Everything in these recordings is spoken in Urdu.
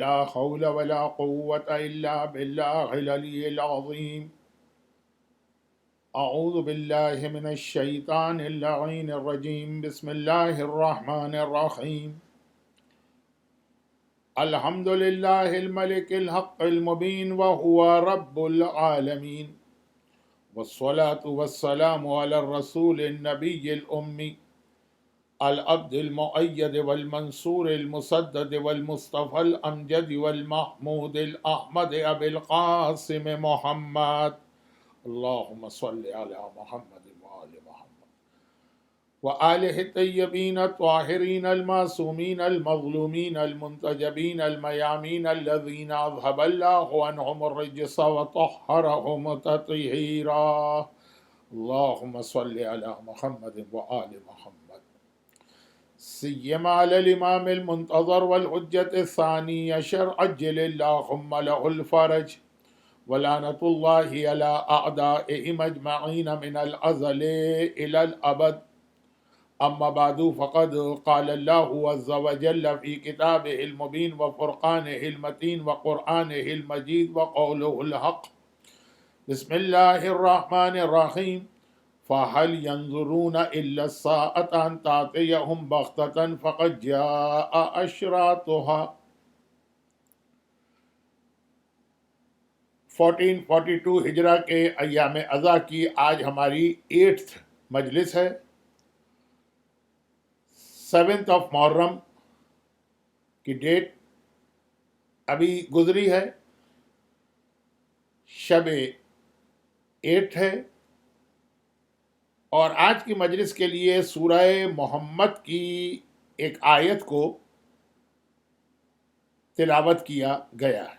لا حول ولا قوة إلا بالله العلي العظيم. أعوذ بالله من الشيطان اللعين الرجيم. بسم الله الرحمن الرحيم. الحمد لله الملك الحق المبين وهو رب العالمين، والصلاة والسلام على الرسول النبي الأمي العبد المؤيد والمنصور المسدد والمصطفى الأمجد والمحمود الأحمد أبي القاسم محمد. اللهم صل على محمد وآل محمد وآله الطيبين الطاهرين المعصومين المظلومين المنتجبين الميامين الذين أذهب الله عنهم الرجس وطهرهم تطهيرا. اللهم صل على محمد وآل محمد سيما على الإمام المنتظر والحجة الثاني عشر عجل اللهم له الفرج، ولعنة الله على أعدائهم أجمعين من الأزل إلى الأبد. أما بعد، فقد قال الله عز وجل في كتابه المبين وفرقانه المتين وقرآنه المجيد وقوله الحق. بسم الله الرحمن الرحيم. فهل ينظرون إلا الساعة أن تأتيهم بغتة فقد جاء أشراطها. 1442 ہجرہ کے ایام اضحیٰ کی آج ہماری 8th مجلس ہے. 7th of محرم کی ڈیٹ ابھی گزری ہے، شب 8 ہے، اور آج کی مجلس کے لیے سورہ محمد کی ایک آیت کو تلاوت کیا گیا ہے.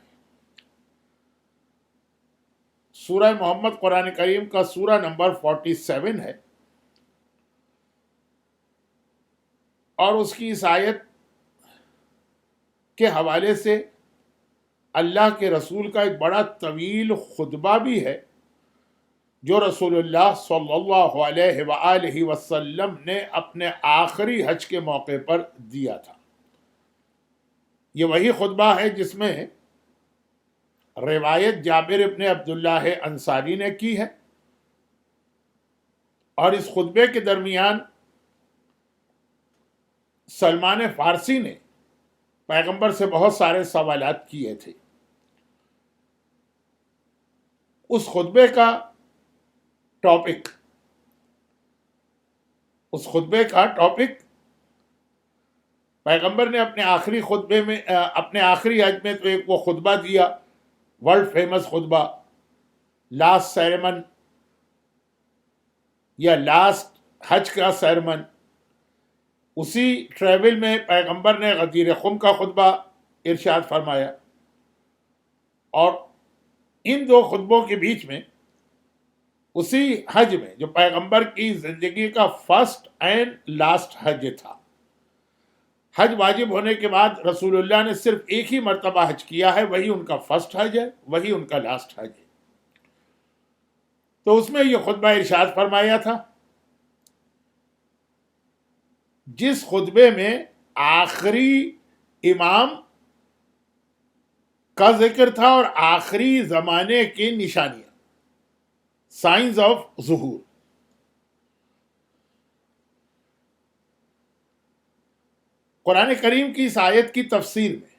سورہ محمد قرآن کریم کا سورہ نمبر 47 ہے، اور اس کی اس آیت کے حوالے سے اللہ کے رسول کا ایک بڑا طویل خطبہ بھی ہے جو رسول اللہ صلی اللہ علیہ وآلہ وسلم نے اپنے آخری حج کے موقع پر دیا تھا. یہ وہی خطبہ ہے جس میں روایت جابر ابن عبداللہ انصاری نے کی ہے، اور اس خطبے کے درمیان سلمان فارسی نے پیغمبر سے بہت سارے سوالات کیے تھے. اس خطبے کا ٹاپک پیغمبر نے اپنے آخری خطبے میں، اپنے آخری حج میں تو ایک وہ خطبہ دیا، ورلڈ فیمس خطبہ، لاسٹ سیرمن یا لاسٹ حج کا سیرمن. اسی ٹریول میں پیغمبر نے غدیر خم کا خطبہ ارشاد فرمایا، اور ان دو خطبوں کے بیچ میں اسی حج میں جو پیغمبر کی زندگی کا فرسٹ اینڈ لاسٹ حج تھا، حج واجب ہونے کے بعد رسول اللہ نے صرف ایک ہی مرتبہ حج کیا ہے، وہی ان کا فرسٹ حج ہے، وہی ان کا لاسٹ حج ہے. تو اس میں یہ خطبہ ارشاد فرمایا تھا، جس خطبے میں آخری امام کا ذکر تھا اور آخری زمانے کی نشانیاں، سائنز آف ظہور. قرآن کریم کی اس آیت کی تفسیر میں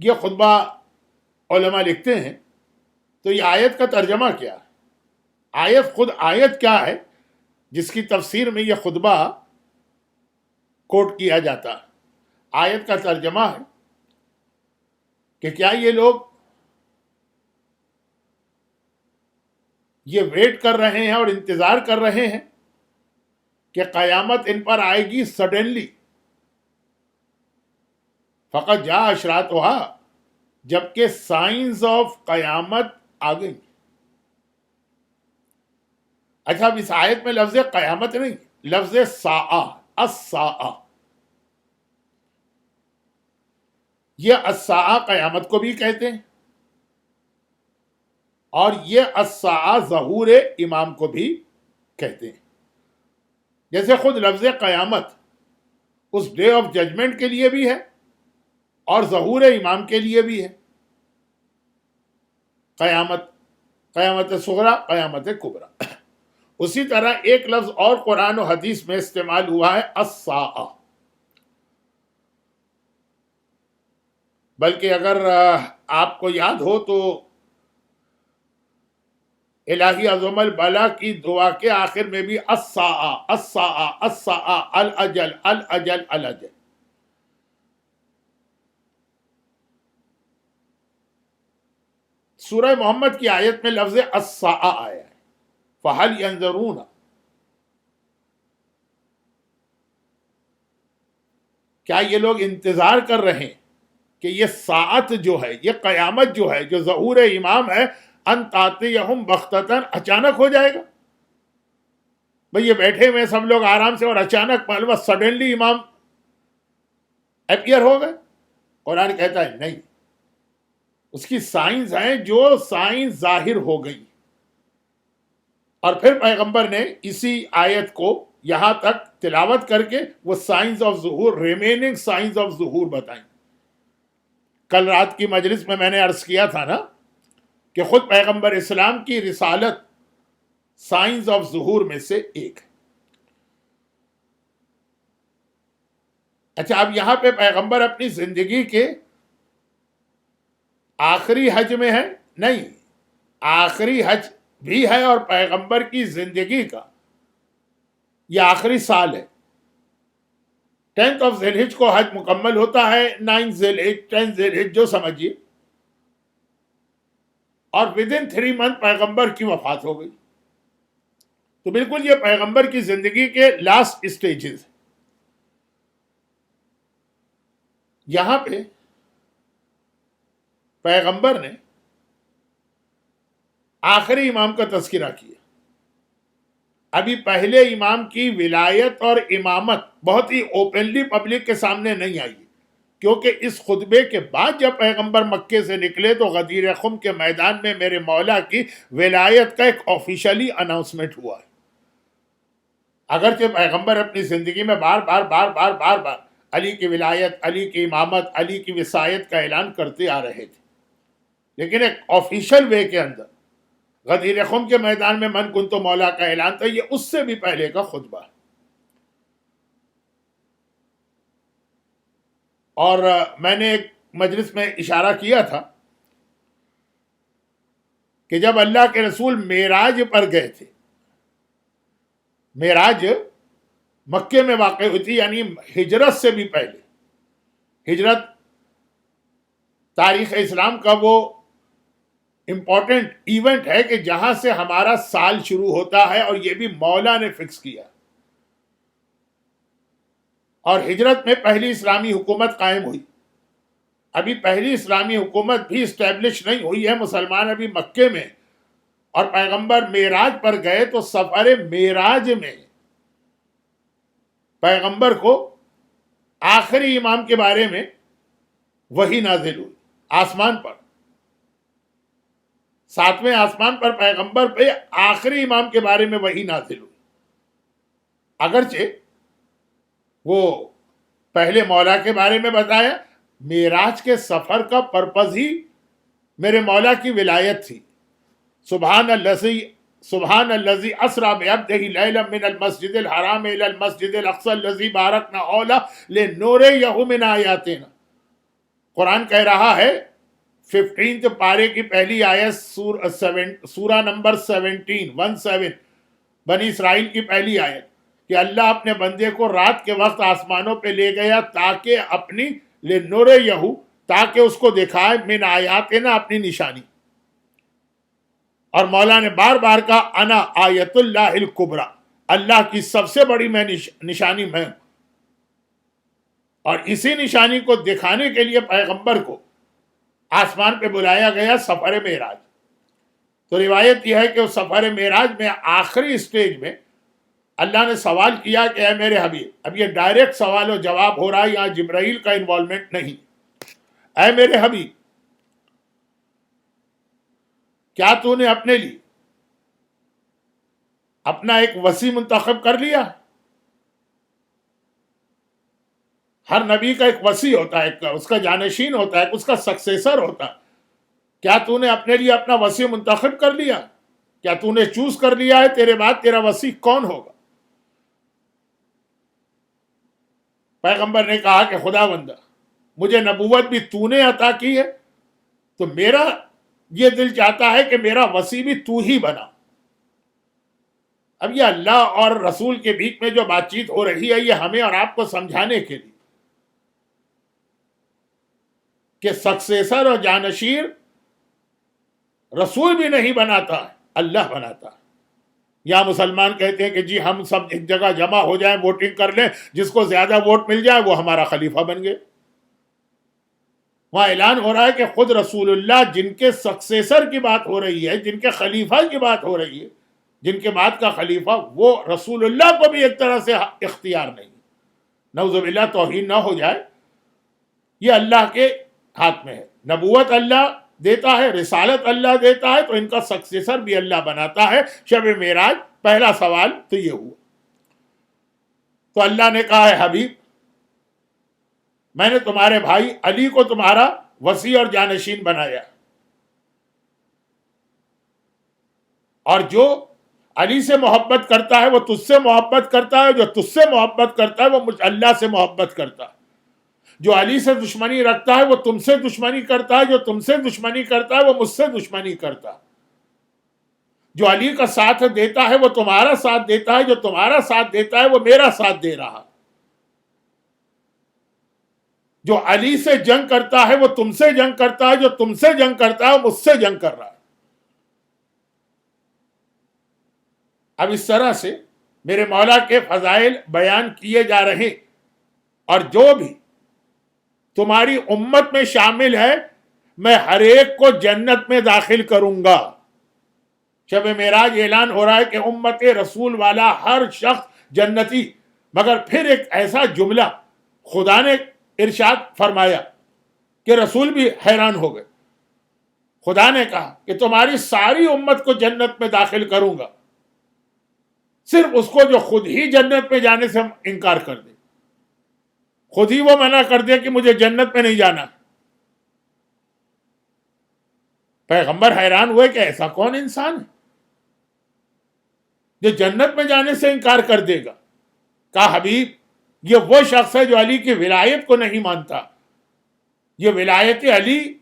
یہ خطبہ علماء لکھتے ہیں، تو یہ آیت کا ترجمہ کیا ہے؟ آیت کیا ہے جس کی تفسیر میں یہ خطبہ کوٹ کیا جاتا ہے؟ آیت کا ترجمہ ہے کہ کیا یہ لوگ یہ ویٹ کر رہے ہیں اور انتظار کر رہے ہیں کہ قیامت ان پر آئے گی سڈنلی، فقط جا اشراطھا، جبکہ سائنز آف قیامت آ گئی. اچھا، اب اس آیت میں لفظ قیامت نہیں، لفظ ساعہ، الساعہ. یہ الساعہ قیامت کو بھی کہتے ہیں، اور یہ الساعہ ظہور امام کو بھی کہتے ہیں. جیسے خود لفظ قیامت اس ڈے آف ججمنٹ کے لیے بھی ہے، اور ظہور امام کے لیے بھی ہے، قیامت صغریٰ، قیامت کبریٰ۔ اسی طرح ایک لفظ اور قرآن و حدیث میں استعمال ہوا ہے، الساعہ۔ بلکہ اگر آپ کو یاد ہو تو الہی عظم البلا کی دعا کے آخر میں بھی الساعہ الساعہ الساعہ الاجل الاجل الاجل۔ سورہ محمد کی آیت میں لفظ الساعہ آیا ہے، فہل ینظرون، کیا یہ لوگ انتظار کر رہے ہیں کہ یہ ساعت جو ہے، یہ قیامت جو ہے، جو ظہور امام ہے، ان تاتیہم بغتۃ، اچانک ہو جائے گا؟ بھئی یہ بیٹھے ہوئے سب لوگ آرام سے، اور اچانک معلوم سڈنلی امام اپیئر ہو گئے؟ قرآن کہتا ہے نہیں، اس کی سائنز ہیں جو سائنز ظاہر ہو گئی۔ اور پھر پیغمبر نے اسی آیت کو یہاں تک تلاوت کر کے وہ سائنز آف ظہور، ریمیننگ سائنز آف ظہور بتائیں۔ کل رات کی مجلس میں نے عرض کیا تھا نا کہ خود پیغمبر اسلام کی رسالت سائنز آف ظہور میں سے ایک ہے۔ اچھا، اب یہاں پہ پیغمبر اپنی زندگی کے آخری حج میں ہے؟ نہیں، آخری حج بھی ہے، اور پیغمبر کی زندگی کا یہ آخری سال ہے۔ 10th of ذی الحج کو حج مکمل ہوتا ہے، 9 ذی الحج، 10 ذی الحج جو سمجھیے، اور within 3 month پیغمبر کی وفات ہو گئی۔ تو بالکل یہ پیغمبر کی زندگی کے لاسٹ اسٹیجز۔ یہاں پہ پیغمبر نے آخری امام کا تذکرہ کیا۔ ابھی پہلے امام کی ولایت اور امامت بہت ہی اوپنلی پبلک کے سامنے نہیں آئی، کیونکہ اس خطبے کے بعد جب پیغمبر مکے سے نکلے تو غدیر خم کے میدان میں میرے مولا کی ولایت کا ایک آفیشلی اناؤنسمنٹ ہوا ہے۔ اگرچہ پیغمبر اپنی زندگی میں بار بار علی کی ولایت، علی کی امامت، علی کی وصایت کا اعلان کرتے آ رہے تھے، لیکن ایک آفیشل وے کے اندر غدیر خم کے میدان میں من کنتو مولا کا اعلان تھا۔ یہ اس سے بھی پہلے کا خطبہ ہے۔ اور میں نے ایک مجلس میں اشارہ کیا تھا کہ جب اللہ کے رسول معراج پر گئے تھے، معراج مکے میں واقع ہوئی تھی، یعنی ہجرت سے بھی پہلے۔ ہجرت تاریخ اسلام کا وہ امپورٹنٹ ایونٹ ہے کہ جہاں سے ہمارا سال شروع ہوتا ہے، اور یہ بھی مولا نے فکس کیا۔ اور ہجرت میں پہلی اسلامی حکومت قائم ہوئی۔ ابھی پہلی اسلامی حکومت بھی اسٹیبلش نہیں ہوئی ہے، مسلمان ابھی مکے میں، اور پیغمبر معراج پر گئے تو سفر معراج میں پیغمبر کو آخری امام کے بارے میں وحی نازل ہوئی آسمان پر۔ 7ویں آسمان پر پیغمبر پہ آخری امام کے بارے میں وحی نازل ہوئی۔ اگرچہ وہ پہلے مولا کے بارے میں بتایا، معراج کے سفر کا پرپز ہی میرے مولا کی ولایت تھی۔ سبحان الذی اسری بعبدہ لیلا من المسجد الحرام الی المسجد الاقصی الذی بارکنا حولہ لنریہ من آیاتنا۔ قرآن کہہ رہا ہے 15 پارے کی پہلی آیت، سورہ نمبر 17 بنی اسرائیل کی پہلی آیت، کہ اللہ اپنے بندے کو رات کے وقت آسمانوں پہ لے گیا تاکہ اپنی لنریہ، تاکہ اس کو دکھائے من آیاتنا، اپنی نشانی۔ اور مولا نے بار بار کہا انا آیت اللہ الکبریٰ، اللہ کی سب سے بڑی میں نشانی میں ہوں۔ اور اسی نشانی کو دکھانے کے لیے پیغمبر کو آسمان پہ بلایا گیا سفر معراج۔ تو روایت یہ ہے کہ اس سفر معراج میں آخری اسٹیج میں اللہ نے سوال کیا کہ اے میرے حبیب، اب یہ ڈائریکٹ سوال و جواب ہو رہا ہے، یہاں جبرائیل کا انوالومنٹ نہیں۔ اے میرے حبیب، کیا تو نے اپنے لیے اپنا ایک وصی منتخب کر لیا؟ ہر نبی کا ایک وصی ہوتا ہے، اس کا جانشین ہوتا ہے، اس کا سکسیسر ہوتا ہے. کیا تو نے اپنے لیے اپنا وصی منتخب کر لیا؟ کیا تو نے چوز کر لیا ہے تیرے بعد تیرا وصی کون ہوگا؟ پیغمبر نے کہا کہ خدا بندہ مجھے نبوت بھی تو نے عطا کی ہے، تو میرا یہ دل چاہتا ہے کہ میرا وصی بھی تو ہی بنا. اب یہ اللہ اور رسول کے بیچ میں جو بات چیت ہو رہی ہے، یہ ہمیں اور آپ کو سمجھانے کے لیے کہ سکسیسر اور جانشیر رسول بھی نہیں بناتا ہے، اللہ بناتا ہے. یا مسلمان کہتے ہیں کہ جی ہم سب ایک جگہ جمع ہو جائیں، ووٹنگ کر لیں، جس کو زیادہ ووٹ مل جائے وہ ہمارا خلیفہ بن گئے. وہاں اعلان ہو رہا ہے کہ خود رسول اللہ جن کے سکسیسر کی بات ہو رہی ہے، جن کے خلیفہ کی بات ہو رہی ہے، جن کے بعد کا خلیفہ، وہ رسول اللہ کو بھی ایک طرح سے اختیار نہیں. نعوذ باللہ توہین نہ ہو جائے. یہ اللہ کے ہاتھ میں ہے. نبوت اللہ دیتا ہے، رسالت اللہ دیتا ہے، تو ان کا سکسیسر بھی اللہ بناتا ہے. شب معراج پہلا سوال تو یہ ہوا. تو اللہ نے کہا ہے حبیب میں نے تمہارے بھائی علی کو تمہارا وصی اور جانشین بنایا، اور جو علی سے محبت کرتا ہے وہ تجھ سے محبت کرتا ہے، جو تجھ سے محبت کرتا ہے وہ مجھ اللہ سے محبت کرتا ہے. جو علی سے دشمنی رکھتا ہے وہ تم سے دشمنی کرتا ہے، جو تم سے دشمنی کرتا ہے وہ مجھ سے دشمنی کرتا ہے. جو علی کا ساتھ دیتا ہے وہ تمہارا ساتھ دیتا ہے، جو تمہارا ساتھ دیتا ہے وہ میرا ساتھ دے رہا. جو علی سے جنگ کرتا ہے وہ تم سے جنگ کرتا ہے، جو تم سے جنگ کرتا ہے وہ مجھ سے جنگ کر رہا ہے. اب اس طرح سے میرے مولا کے فضائل بیان کیے جا رہے، اور جو بھی تمہاری امت میں شامل ہے میں ہر ایک کو جنت میں داخل کروں گا. شب معراج اعلان ہو رہا ہے کہ امت رسول والا ہر شخص جنتی. مگر پھر ایک ایسا جملہ خدا نے ارشاد فرمایا کہ رسول بھی حیران ہو گئے. خدا نے کہا کہ تمہاری ساری امت کو جنت میں داخل کروں گا، صرف اس کو جو خود ہی جنت میں جانے سے انکار کر دے، خود ہی وہ منع کر دے کہ مجھے جنت میں نہیں جانا. پیغمبر حیران ہوئے کہ ایسا کون انسان ہے جو جنت میں جانے سے انکار کر دے گا. کہا حبیب یہ وہ شخص ہے جو علی کی ولایت کو نہیں مانتا. یہ ولایت علی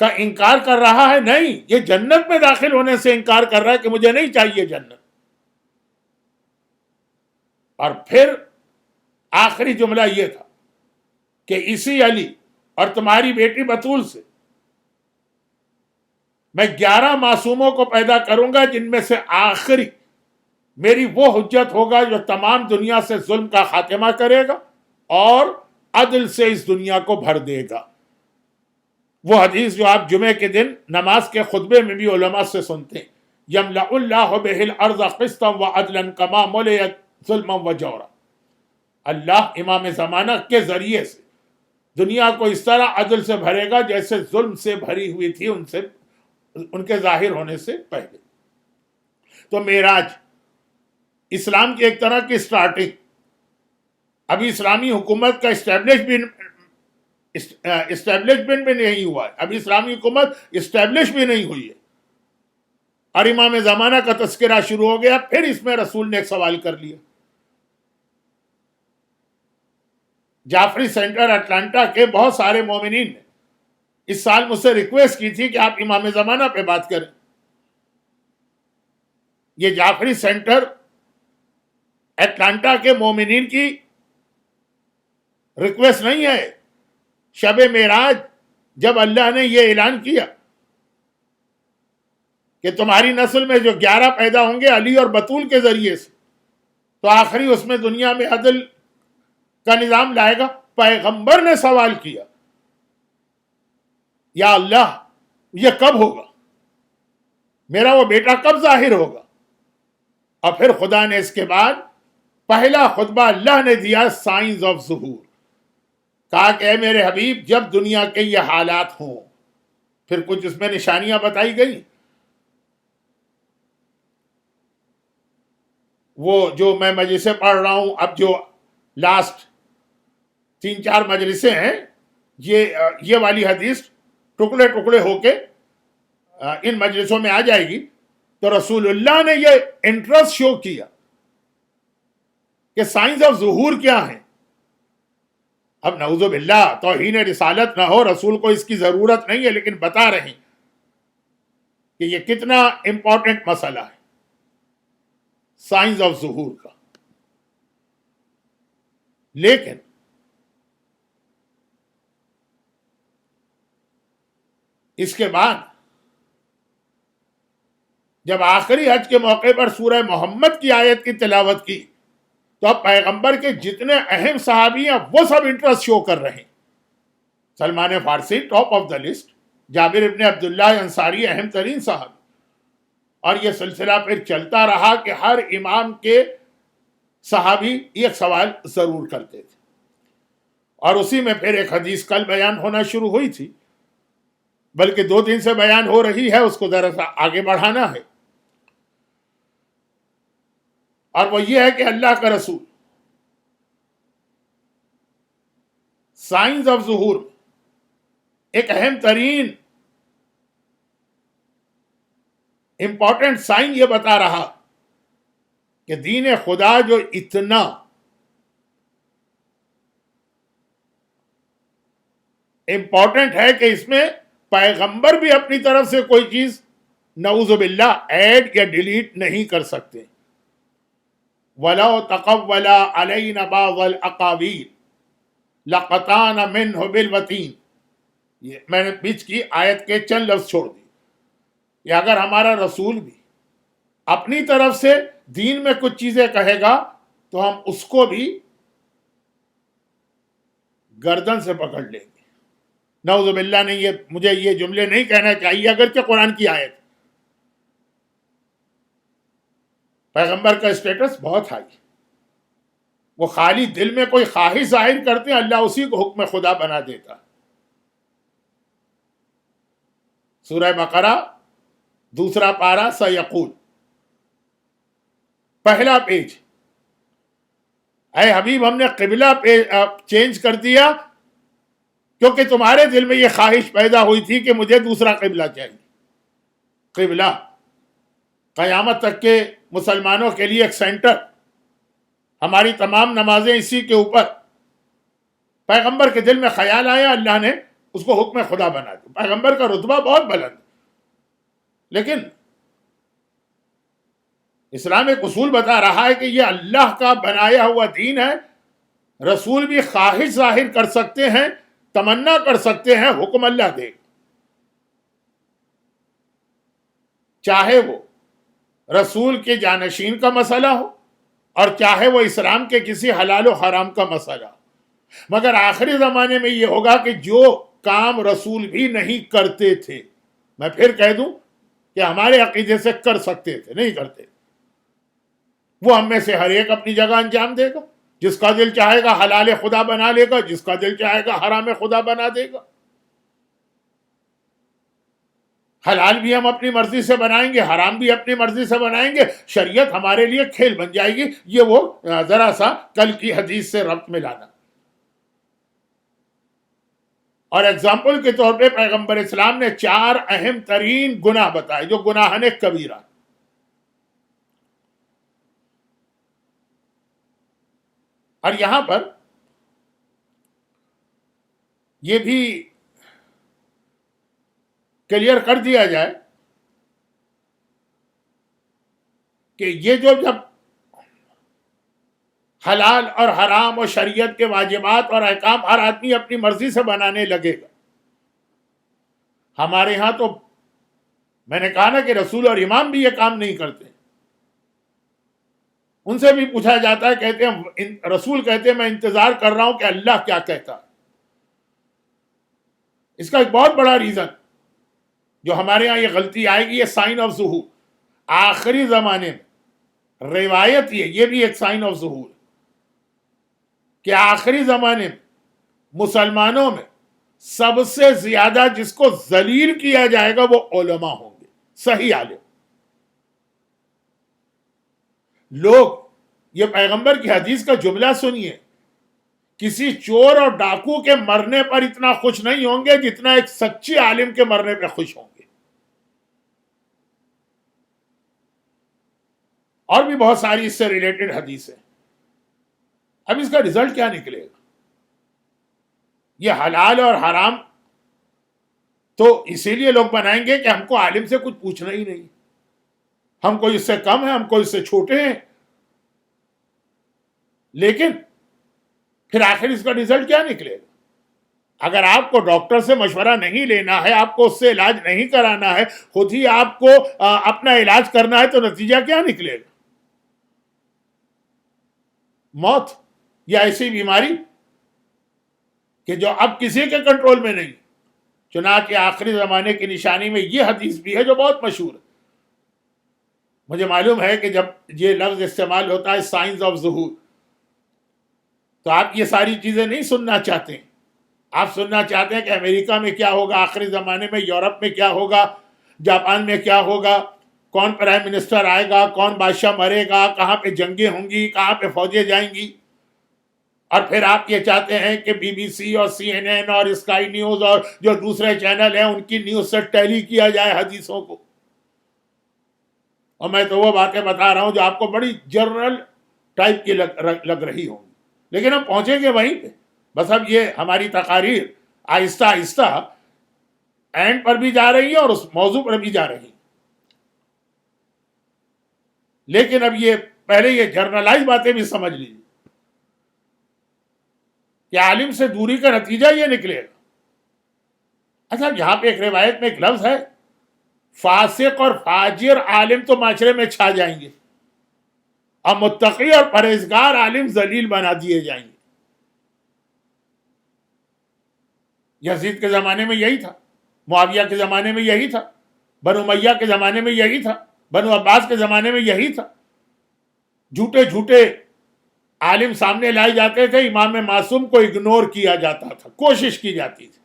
کا انکار کر رہا ہے، نہیں، یہ جنت میں داخل ہونے سے انکار کر رہا ہے کہ مجھے نہیں چاہیے جنت. اور پھر آخری جملہ یہ تھا کہ اسی علی اور تمہاری بیٹی بطول سے میں 11 معصوموں کو پیدا کروں گا، جن میں سے آخری میری وہ حجت ہوگا جو تمام دنیا سے ظلم کا خاتمہ کرے گا اور عدل سے اس دنیا کو بھر دے گا. وہ حدیث جو آپ جمعے کے دن نماز کے خطبے میں بھی علماء سے سنتے ہیں، یملأ اللہ بہ الارض قسطا وعدلا کما ملئت ظلما وجورا. اللہ امام زمانہ کے ذریعے سے دنیا کو اس طرح عدل سے بھرے گا جیسے ظلم سے بھری ہوئی تھی ان کے ظاہر ہونے سے پہلے. تو معراج اسلام کی ایک طرح کی سٹارٹنگ. ابھی اسلامی حکومت کا اسٹیبلشمنٹ بھی نہیں ہوا ہے، ابھی اسلامی حکومت اسٹیبلش بھی نہیں ہوئی ہے، اور امام زمانہ کا تذکرہ شروع ہو گیا. پھر اس میں رسول نے ایک سوال کر لیا. جعفری سینٹر اٹلانٹا کے بہت سارے مومنین نے اس سال مجھ سے ریکویسٹ کی تھی کہ آپ امام زمانہ پہ بات کریں. یہ جعفری سینٹر اٹلانٹا کے مومنین کی ریکویسٹ نہیں ہے. شب معراج جب اللہ نے یہ اعلان کیا کہ تمہاری نسل میں جو 11 پیدا ہوں گے علی اور بطول کے ذریعے سے، تو آخری اس میں دنیا میں عدل کا نظام لائے گا. پیغمبر نے سوال کیا یا اللہ یہ کب ہوگا، میرا وہ بیٹا کب ظاہر ہوگا. اور پھر خدا نے اس کے بعد پہلا خطبہ اللہ نے دیا سائنز آف ظہور. کہا کہ اے میرے حبیب جب دنیا کے یہ حالات ہوں، پھر کچھ اس میں نشانیاں بتائی گئی. وہ جو میں مجلسیں پڑھ رہا ہوں، اب جو لاسٹ 3-4 مجلسیں ہیں، یہ والی حدیث ٹکڑے ٹکڑے ہو کے ان مجلسوں میں آ جائے گی. تو رسول اللہ نے یہ انٹرسٹ شو کیا کہ سائنس آف ظہور کیا ہے. اب نعوذ باللہ توہین رسالت نہ ہو، رسول کو اس کی ضرورت نہیں ہے، لیکن بتا رہے ہیں کہ یہ کتنا امپورٹنٹ مسئلہ ہے سائنس آف ظہور کا. لیکن اس کے بعد جب آخری حج کے موقع پر سورہ محمد کی آیت کی تلاوت کی تو اب پیغمبر کے جتنے اہم صحابی ہیں وہ سب انٹرسٹ شو کر رہے ہیں. سلمان فارسی ٹاپ آف دا لسٹ، جابر ابن عبداللہ انصاری اہم ترین صحابی، اور یہ سلسلہ پھر چلتا رہا کہ ہر امام کے صحابی ایک سوال ضرور کرتے تھے. اور اسی میں پھر ایک حدیث کل بیان ہونا شروع ہوئی تھی، بلکہ 2 دن سے بیان ہو رہی ہے، اس کو ذرا سا آگے بڑھانا ہے. اور وہ یہ ہے کہ اللہ کا رسول سائنس آف ظہور ایک اہم ترین امپورٹنٹ سائن یہ بتا رہا کہ دین خدا جو اتنا امپورٹنٹ ہے کہ اس میں پیغمبر بھی اپنی طرف سے کوئی چیز نعوذ باللہ ایڈ یا ڈیلیٹ نہیں کر سکتے. وَلَوْ تَقَوَّلَ عَلَيْنَا بَعْضَ الْأَقَاوِيلِ لَقَطَعْنَا مِنْهُ بِالْوَتِينِ. یہ میں نے بیچ کی آیت کے چند لفظ چھوڑ دی کہ اگر ہمارا رسول بھی اپنی طرف سے دین میں کچھ چیزیں کہے گا تو ہم اس کو بھی گردن سے پکڑ لیں گے. نعوذ باللہ نہیں، مجھے یہ جملے نہیں کہنا چاہیے اگرچہ قرآن کی آیت. پیغمبر کا اسٹیٹس بہت ہائی، وہ خالی دل میں کوئی خواہش ظاہر کرتے ہیں، اللہ اسی کو حکم خدا بنا دیتا. سورہ بقرہ 2 پارہ سیقول، پہلا پیج، اے حبیب ہم نے قبلہ چینج کر دیا کیونکہ تمہارے دل میں یہ خواہش پیدا ہوئی تھی کہ مجھے دوسرا قبلہ چاہیے. قبلہ قیامت تک کے مسلمانوں کے لیے ایک سینٹر، ہماری تمام نمازیں اسی کے اوپر. پیغمبر کے دل میں خیال آیا، اللہ نے اس کو حکم خدا بنا دیا. پیغمبر کا رتبہ بہت بلند، لیکن اسلام ایک اصول بتا رہا ہے کہ یہ اللہ کا بنایا ہوا دین ہے. رسول بھی خواہش ظاہر کر سکتے ہیں، تمنا کر سکتے ہیں، حکم اللہ دے، چاہے وہ رسول کے جانشین کا مسئلہ ہو اور چاہے وہ اسلام کے کسی حلال و حرام کا مسئلہ ہو. مگر آخری زمانے میں یہ ہوگا کہ جو کام رسول بھی نہیں کرتے تھے، میں پھر کہہ دوں کہ ہمارے عقیدے سے کر سکتے تھے، نہیں کرتے، وہ ہم میں سے ہر ایک اپنی جگہ انجام دے گا. جس کا دل چاہے گا حلال خدا بنا لے گا، جس کا دل چاہے گا حرام خدا بنا دے گا. حلال بھی ہم اپنی مرضی سے بنائیں گے، حرام بھی اپنی مرضی سے بنائیں گے. شریعت ہمارے لیے کھیل بن جائے گی. یہ وہ ذرا سا کل کی حدیث سے ربط میں لانا. اور ایگزامپل کے طور پہ پیغمبر اسلام نے 4 اہم ترین گناہ بتائے جو گناہن کبیرہ. اور یہاں پر یہ بھی کلیئر کر دیا جائے کہ یہ جب حلال اور حرام اور شریعت کے واجبات اور احکام ہر آدمی اپنی مرضی سے بنانے لگے گا. ہمارے ہاں تو میں نے کہا نا کہ رسول اور امام بھی یہ کام نہیں کرتے. ان سے بھی پوچھا جاتا ہے، کہتے ہیں رسول کہتے ہیں میں انتظار کر رہا ہوں کہ اللہ کیا کہتا ہے. اس کا ایک بہت بڑا ریزن جو ہمارے ہاں یہ غلطی آئے گی، یہ سائن آف ظہور. آخری زمانے میں روایت یہ بھی ایک سائن آف ظہور کہ آخری زمانے میں مسلمانوں میں سب سے زیادہ جس کو ذلیل کیا جائے گا وہ علماء ہوں گے، صحیح عالم. لوگ یہ پیغمبر کی حدیث کا جملہ سنیے کسی چور اور ڈاکو کے مرنے پر اتنا خوش نہیں ہوں گے جتنا ایک سچی عالم کے مرنے پہ خوش ہوں گے. اور بھی بہت ساری اس سے ریلیٹڈ حدیث ہے. اب اس کا رزلٹ کیا نکلے گا؟ یہ حلال اور حرام تو اسی لیے لوگ بنائیں گے کہ ہم کو عالم سے کچھ پوچھنا ہی نہیں, ہم کوئی اس سے کم ہیں, ہم کوئی اس سے چھوٹے ہیں. لیکن پھر آخر اس کا رزلٹ کیا نکلے گا؟ اگر آپ کو ڈاکٹر سے مشورہ نہیں لینا ہے, آپ کو اس سے علاج نہیں کرانا ہے, خود ہی آپ کو اپنا علاج کرنا ہے, تو نتیجہ کیا نکلے گا؟ موت, یا ایسی بیماری کہ جو اب کسی کے کنٹرول میں نہیں. چنانچہ آخری زمانے کی نشانی میں یہ حدیث بھی ہے جو بہت مشہور ہے. مجھے معلوم ہے کہ جب یہ لفظ استعمال ہوتا ہے سائنس آف ظہور, تو آپ یہ ساری چیزیں نہیں سننا چاہتے ہیں. آپ سننا چاہتے ہیں کہ امریکہ میں کیا ہوگا آخری زمانے میں, یورپ میں کیا ہوگا, جاپان میں کیا ہوگا, کون پرائم منسٹر آئے گا, کون بادشاہ مرے گا, کہاں پہ جنگیں ہوں گی, کہاں پہ فوجیں جائیں گی. اور پھر آپ یہ چاہتے ہیں کہ بی بی سی اور سی این این اور اسکائی نیوز اور جو دوسرے چینل ہیں ان کی نیوز سے ٹیلی کیا جائے حدیثوں کو. اور میں تو وہ باتیں بتا رہا ہوں جو آپ کو بڑی جنرل ٹائپ کی لگ رہی ہوں گی, لیکن ہم پہنچیں گے وہیں پہ. بس اب یہ ہماری تقاریر آہستہ آہستہ اینڈ پر بھی جا رہی ہے اور اس موضوع پر بھی جا رہی ہے. لیکن اب یہ پہلے یہ جرنلائز باتیں بھی سمجھ لیجیے کہ عالم سے دوری کا نتیجہ یہ نکلے گا. اچھا, یہاں پہ ایک روایت میں ایک لفظ ہے, فاسق اور فاجر عالم تو معاشرے میں چھا جائیں گے, اور متقی اور پرہیزگار عالم ذلیل بنا دیے جائیں گے. یزید کے زمانے میں یہی تھا, معاویہ کے زمانے میں یہی تھا, بنو امیہ کے زمانے میں یہی تھا, بنو عباس کے زمانے میں یہی تھا. جھوٹے جھوٹے عالم سامنے لائے جاتے تھے, امام معصوم کو اگنور کیا جاتا تھا, کوشش کی جاتی تھی,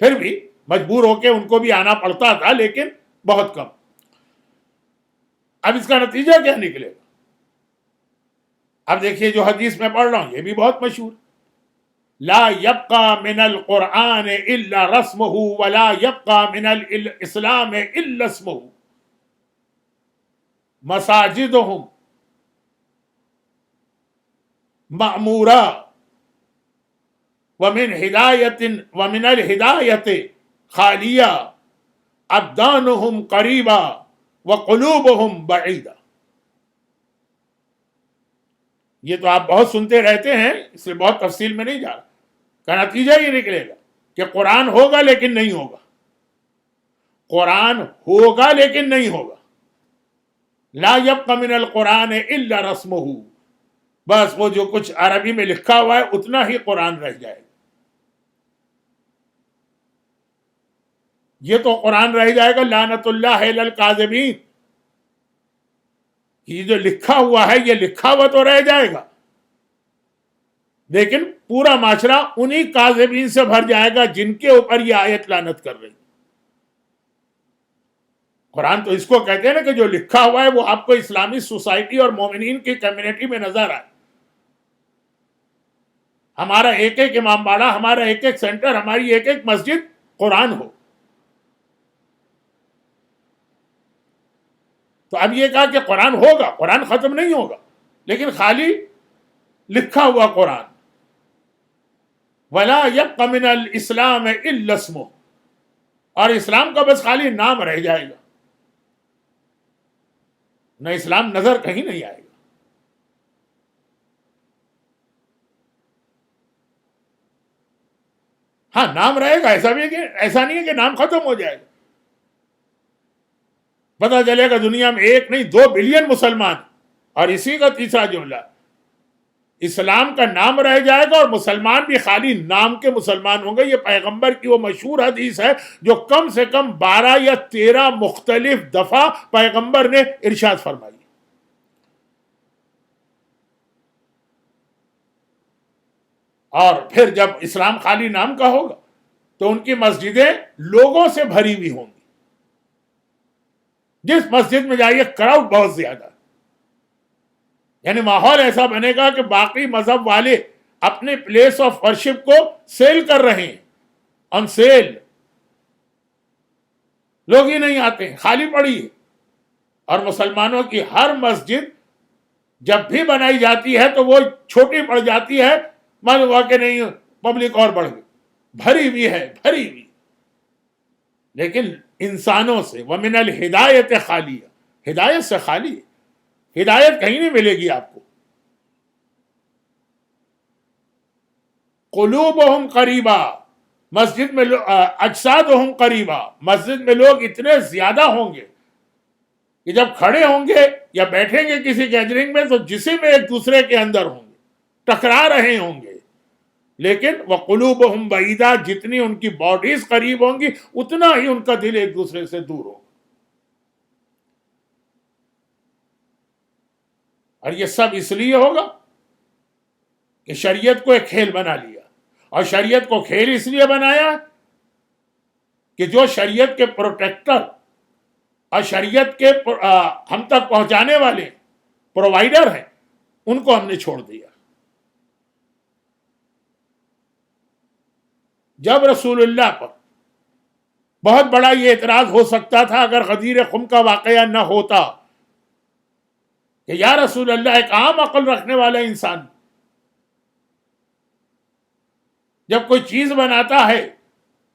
پھر بھی مجبور ہو کے ان کو بھی آنا پڑتا تھا, لیکن بہت کم. اب اس کا نتیجہ کیا نکلے گا؟ اب دیکھیے جو حدیث میں پڑھ رہا ہوں یہ بھی بہت مشہور. لا يبقى من القرآن الا رسمه ولا يبقى من الاسلام الا اسمه مساجدهم معمورا ومن الهداية خالية ابدانهم قريبا وقلوبهم بعيدا. یہ تو آپ بہت سنتے رہتے ہیں, اس لیے بہت تفصیل میں نہیں جا رہا. کا نتیجہ یہ نکلے گا کہ قرآن ہوگا لیکن نہیں ہوگا, قرآن ہوگا لیکن نہیں ہوگا. لا يبقى من القرآن الا رسمه, بس وہ جو کچھ عربی میں لکھا ہوا ہے اتنا ہی قرآن رہ جائے گا. یہ تو قرآن رہ جائے گا. لعنت اللہ علی الکاذبین, یہ جو لکھا ہوا ہے یہ لکھا ہوا تو رہ جائے گا, لیکن پورا معاشرہ انہی کاذبین سے بھر جائے گا جن کے اوپر یہ آیت لعنت کر رہی. قرآن تو اس کو کہتے ہیں نا کہ جو لکھا ہوا ہے وہ آپ کو اسلامی سوسائٹی اور مومنین کی کمیونٹی میں نظر آئے. ہمارا ایک ایک امام باڑہ, ہمارا ایک ایک سینٹر, ہماری ایک ایک مسجد قرآن ہو. تو اب یہ کہا کہ قرآن ہوگا, قرآن ختم نہیں ہوگا, لیکن خالی لکھا ہوا قرآن. ولا يبقى من الاسلام الا اسمه, اور اسلام کا بس خالی نام رہ جائے گا, نہ اسلام نظر کہیں نہیں آئے گا. ہاں نام رہے گا, ایسا نہیں ہے کہ نام ختم ہو جائے گا. پتہ چلے گا دنیا میں 1 نہیں 2 بلین مسلمان, اور اسی کا تیسرا جملہ, اسلام کا نام رہ جائے گا اور مسلمان بھی خالی نام کے مسلمان ہوں گے. یہ پیغمبر کی وہ مشہور حدیث ہے جو کم سے کم 12 یا 13 مختلف دفعہ پیغمبر نے ارشاد فرمائی. اور پھر جب اسلام خالی نام کا ہوگا تو ان کی مسجدیں لوگوں سے بھری ہوئی ہوں گی. جس مسجد میں جائیے کراؤڈ بہت زیادہ, یعنی ماحول ایسا بنے گا کہ باقی مذہب والے اپنے پلیس آف ورشپ کو سیل کر رہے ہیں، آن سیل. لوگ ہی نہیں آتے ہیں، خالی پڑی ہے. اور مسلمانوں کی ہر مسجد جب بھی بنائی جاتی ہے تو وہ چھوٹی پڑ جاتی ہے، معلوم ہوا کہ نہیں پبلک اور بڑھ گئی، بھری ہوئی ہے، بھری ہوئی. لیکن انسانوں سے وَمِنَ الْہِدَایَةِ خالیہ، ہدایت سے خالی ہے. ہدایت کہیں نہیں ملے گی آپ کو. قلوبہم قریبا، مسجد میں اجسادہم قریبا، مسجد میں لوگ اتنے زیادہ ہوں گے کہ جب کھڑے ہوں گے یا بیٹھیں گے کسی گیدرنگ میں تو جسم میں ایک دوسرے کے اندر ہوں گے، ٹکرا رہے ہوں گے. لیکن وقلوبہم بعیدہ، جتنی ان کی باڈیز قریب ہوں گی اتنا ہی ان کا دل ایک دوسرے سے دور ہوگا. اور یہ سب اس لیے ہوگا کہ شریعت کو ایک کھیل بنا لیا. اور شریعت کو کھیل اس لیے بنایا کہ جو شریعت کے پروٹیکٹر اور شریعت کے ہم تک پہنچانے والے پرووائڈر ہیں ان کو ہم نے چھوڑ دیا. جب رسول اللہ پر بہت بڑا یہ اعتراض ہو سکتا تھا اگر غدیر خم کا واقعہ نہ ہوتا کہ یا رسول اللہ ایک عام عقل رکھنے والا انسان جب کوئی چیز بناتا ہے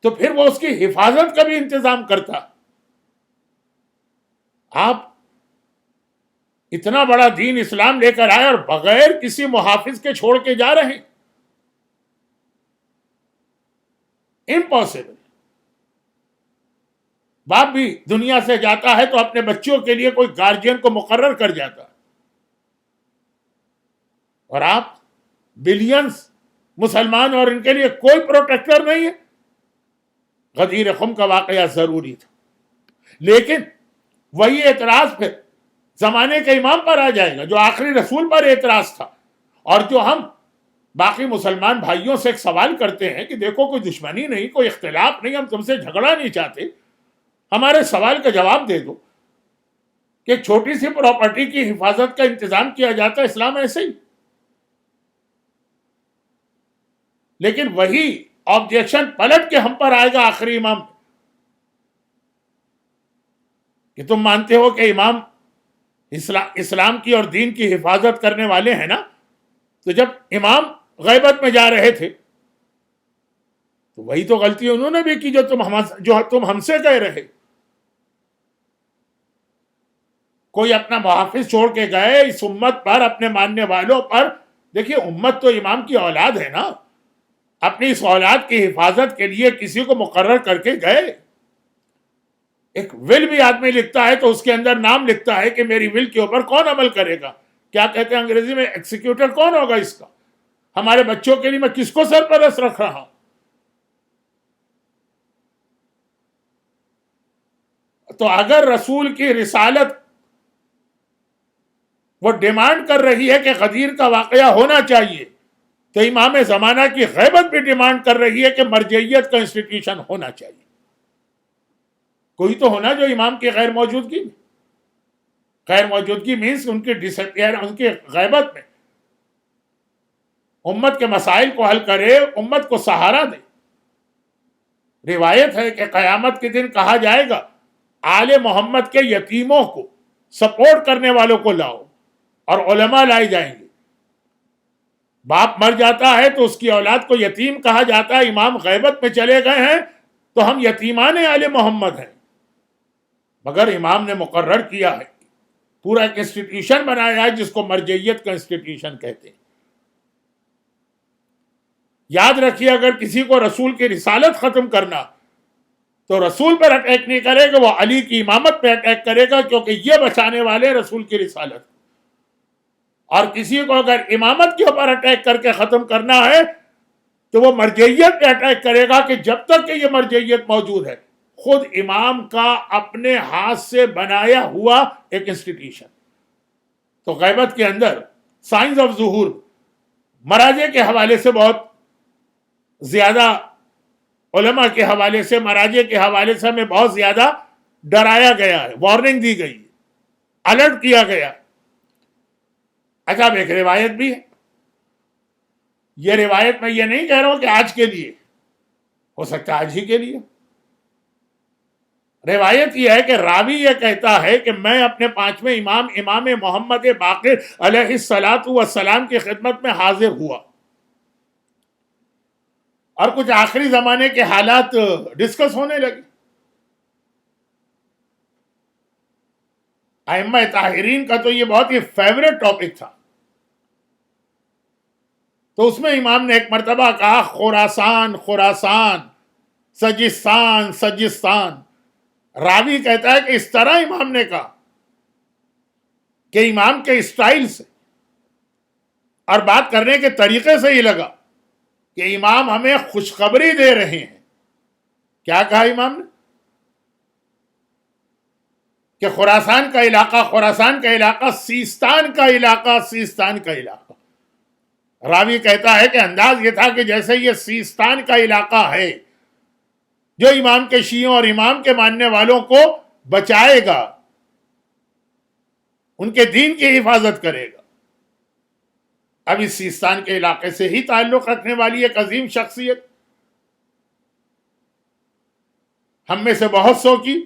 تو پھر وہ اس کی حفاظت کا بھی انتظام کرتا. آپ اتنا بڑا دین اسلام لے کر آئے اور بغیر کسی محافظ کے چھوڑ کے جا رہے ہیں. امپاسبل. باپ بھی دنیا سے جاتا ہے تو اپنے بچوں کے لیے کوئی گارجین کو مقرر کر جاتا، اور آپ بلینز مسلمان اور ان کے لیے کوئی پروٹیکٹر نہیں ہے. غدیر خم کا واقعہ ضروری تھا، لیکن وہی اعتراض پھر زمانے کے امام پر آ جائے گا جو آخری رسول پر اعتراض تھا. اور جو ہم باقی مسلمان بھائیوں سے ایک سوال کرتے ہیں کہ دیکھو کوئی دشمنی نہیں، کوئی اختلاف نہیں، ہم تم سے جھگڑا نہیں چاہتے، ہمارے سوال کا جواب دے دو کہ ایک چھوٹی سی پراپرٹی کی حفاظت کا انتظام کیا جاتا ہے اسلام ایسے ہی. لیکن وہی آبجیکشن پلٹ کے ہم پر آئے گا آخری امام کہ تم مانتے ہو کہ امام اسلام کی اور دین کی حفاظت کرنے والے ہیں نا. تو جب امام غیبت میں جا رہے تھے تو وہی تو غلطی انہوں نے بھی کی جو تم ہم سے کہہ رہے. کوئی اپنا محافظ چھوڑ کے گئے اس امت پر، اپنے ماننے والوں پر. دیکھیے امت تو امام کی اولاد ہے نا، اپنی اس اولاد کی حفاظت کے لیے کسی کو مقرر کر کے گئے. ایک ول بھی آدمی لکھتا ہے تو اس کے اندر نام لکھتا ہے کہ میری ول کے اوپر کون عمل کرے گا. کیا کہتے ہیں انگریزی میں، ایکسیکیوٹر کون ہوگا اس کا. ہمارے بچوں کے لیے میں کس کو سرپرست رکھ رہا ہوں. تو اگر رسول کی رسالت وہ ڈیمانڈ کر رہی ہے کہ غدیر کا واقعہ ہونا چاہیے تو امام زمانہ کی غیبت بھی ڈیمانڈ کر رہی ہے کہ مرجعیت کا انسٹیٹیوشن ہونا چاہیے. کوئی تو ہونا جو امام کی غیر موجودگی مینس ان کی ڈسپیئر، ان کی غیبت میں امت کے مسائل کو حل کرے، امت کو سہارا دے. روایت ہے کہ قیامت کے دن کہا جائے گا آل محمد کے یتیموں کو، سپورٹ کرنے والوں کو لاؤ، اور علماء لائے جائیں گے. باپ مر جاتا ہے تو اس کی اولاد کو یتیم کہا جاتا ہے. امام غیبت میں چلے گئے ہیں تو ہم یتیمان آل محمد ہیں. مگر امام نے مقرر کیا ہے، پورا ایک انسٹیٹیوشن بنایا ہے جس کو مرجعیت کا انسٹیٹیوشن کہتے ہیں. یاد رکھیے اگر کسی کو رسول کی رسالت ختم کرنا تو رسول پر اٹیک نہیں کرے گا، وہ علی کی امامت پہ اٹیک کرے گا، کیونکہ یہ بچانے والے رسول کی رسالت. اور کسی کو اگر امامت کے اوپر اٹیک کر کے ختم کرنا ہے تو وہ مرجعیت پہ اٹیک کرے گا کہ جب تک کہ یہ مرجعیت موجود ہے، خود امام کا اپنے ہاتھ سے بنایا ہوا ایک انسٹیٹیوشن. تو غیبت کے اندر سائنس آف ظہور مراجع کے حوالے سے بہت زیادہ، علماء کے حوالے سے، مراجع کے حوالے سے ہمیں بہت زیادہ ڈرایا گیا ہے، وارننگ دی گئی، الرٹ کیا گیا. اچھا اب ایک روایت بھی ہے، یہ روایت میں یہ نہیں کہہ رہا ہوں کہ آج کے لیے، ہو سکتا ہے آج ہی کے لیے. روایت یہ ہے کہ راوی یہ کہتا ہے کہ میں اپنے پانچویں امام محمد باقر علیہ الصلاۃ والسلام کی خدمت میں حاضر ہوا اور کچھ آخری زمانے کے حالات ڈسکس ہونے لگے. ائمہ طاہرین کا تو یہ بہت ہی فیوریٹ ٹاپک تھا. تو اس میں امام نے ایک مرتبہ کہا خراسان خراسان، سجستان سجستان. راوی کہتا ہے کہ اس طرح امام نے کہا کہ امام کے اسٹائل سے اور بات کرنے کے طریقے سے ہی لگا کہ امام ہمیں خوشخبری دے رہے ہیں. کیا کہا امام نے؟ کہ خراسان کا علاقہ، سیستان کا علاقہ. راوی کہتا ہے کہ انداز یہ تھا کہ جیسے یہ سیستان کا علاقہ ہے جو امام کے شیعوں اور امام کے ماننے والوں کو بچائے گا، ان کے دین کی حفاظت کرے گا. اب اس سیستان کے علاقے سے ہی تعلق رکھنے والی ایک عظیم شخصیت، ہم میں سے بہت سو کی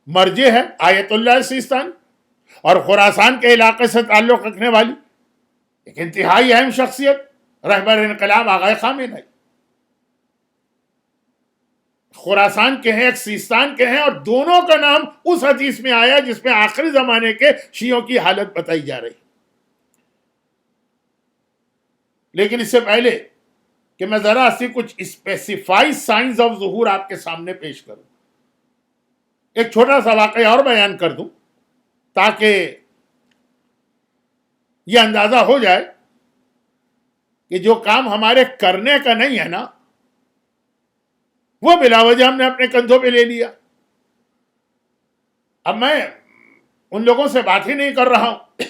مرجع ہے آیت اللہ سیستان، اور خراسان کے علاقے سے تعلق رکھنے والی ایک انتہائی اہم شخصیت رہبر انقلاب آغا خامنہ. خراسان کے ہیں، ایک سیستان کے ہیں، اور دونوں کا نام اس حدیث میں آیا جس میں آخری زمانے کے شیعوں کی حالت بتائی جا رہی. لیکن اس سے پہلے کہ میں ذرا سی کچھ اسپیسیفائی سائنز آف ظہور آپ کے سامنے پیش کروں، ایک چھوٹا سا واقعہ اور بیان کر دوں تاکہ یہ اندازہ ہو جائے کہ جو کام ہمارے کرنے کا نہیں ہے نا، وہ بلا وجہ ہم نے اپنے کندھوں پہ لے لیا. اب میں ان لوگوں سے بات ہی نہیں کر رہا ہوں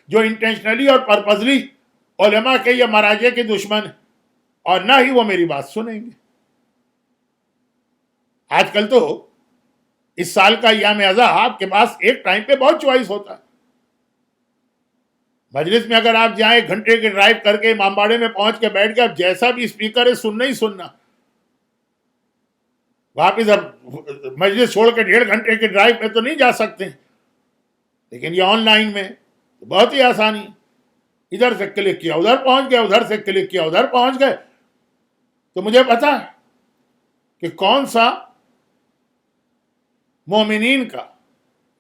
جو انٹینشنلی اور پرپزلی علماء کے یہ مراجع کے دشمن ہیں، اور نہ ہی وہ میری بات سنیں گے. آج کل تو اس سال کا ایام ازاں آپ کے پاس ایک ٹائم پہ بہت چوائس ہوتا ہے. مجلس میں اگر آپ جائیں 1 گھنٹے کی ڈرائیو کر کے امام باڑے میں پہنچ کے بیٹھ کے اب جیسا بھی اسپیکر ہے سننا ہی سننا، واپس اب مجلس چھوڑ کے 1.5 گھنٹے کی ڈرائیو میں تو نہیں جا سکتے. لیکن یہ آن لائن میں بہت ہی آسانی، ادھر سے کلک کیا ادھر پہنچ گئے، ادھر سے کلک کیا ادھر پہنچ گئے. تو مجھے پتا ہے کہ کون سا مومنین کا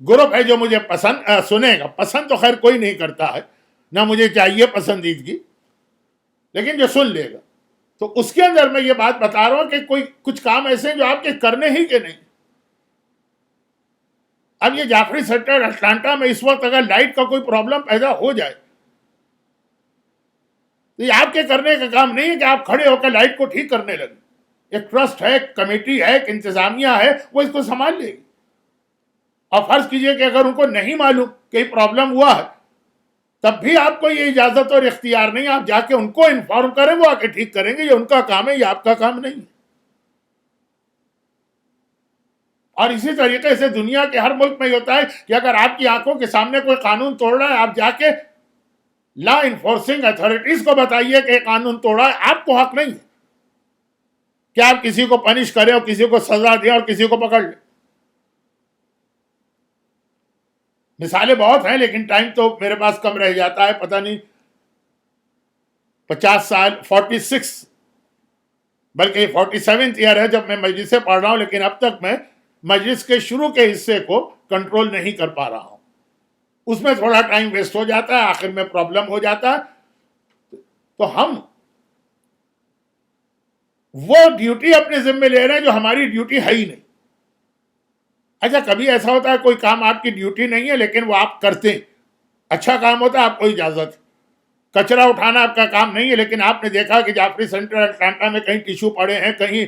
گروپ ہے جو مجھے پسند سنے گا. پسند تو خیر کوئی نہیں کرتا ہے، نہ مجھے چاہیے پسندیدگی، لیکن جو سن لے گا. تو اس کے اندر میں یہ بات بتا رہا ہوں کہ کوئی کچھ کام ایسے ہیں جو آپ کے کرنے ہی کے نہیں. اب یہ جعفری سیکٹر اٹلانٹا میں اس وقت اگر لائٹ کا کوئی پرابلم پیدا ہو جائے تو یہ آپ کے کرنے کا کام نہیں ہے کہ آپ کھڑے ہو کے لائٹ کو ٹھیک کرنے لگے. ایک ٹرسٹ ہے، ایک کمیٹی ہے، ایک انتظامیہ ہے، وہ اس کو سنبھال لے گی. اور فرض کیجئے کہ اگر ان کو نہیں معلوم کہ یہ پرابلم ہوا ہے، تب بھی آپ کو یہ اجازت اور اختیار نہیں، آپ جا کے ان کو انفارم کریں، وہ آ کے ٹھیک کریں گے. یہ ان کا کام ہے، یہ آپ کا کام نہیں ہے. اور اسی طریقے سے دنیا کے ہر ملک میں یہ ہوتا ہے کہ اگر آپ کی آنکھوں کے سامنے کوئی قانون توڑ رہا ہے، آپ جا کے لا انفورسنگ اتھارٹیز کو بتائیے کہ قانون توڑا ہے. آپ کو حق نہیں ہے کہ آپ کسی کو پنش کریں اور کسی کو سزا دیں اور کسی کو پکڑ لیں. مثالیں بہت ہیں لیکن ٹائم تو میرے پاس کم رہ جاتا ہے. پتہ نہیں 50 سال 46 بلکہ 47 ایئر ہے جب میں مجلس سے پڑھ رہا ہوں، لیکن اب تک میں مجلس کے شروع کے حصے کو کنٹرول نہیں کر پا رہا ہوں. اس میں تھوڑا ٹائم ویسٹ ہو جاتا ہے، آخر میں پرابلم ہو جاتا ہے. تو ہم وہ ڈیوٹی اپنے ذمہ لے رہے ہیں جو ہماری ڈیوٹی ہے ہی نہیں. اچھا کبھی ایسا ہوتا ہے کوئی کام آپ کی ڈیوٹی نہیں ہے لیکن وہ آپ کرتے ہیں، اچھا کام ہوتا ہے، آپ کو اجازت. کچرا اٹھانا آپ کا کام نہیں ہے لیکن آپ نے دیکھا کہ جعفری سینٹر اٹلانٹا میں کہیں ٹیشو پڑے ہیں، کہیں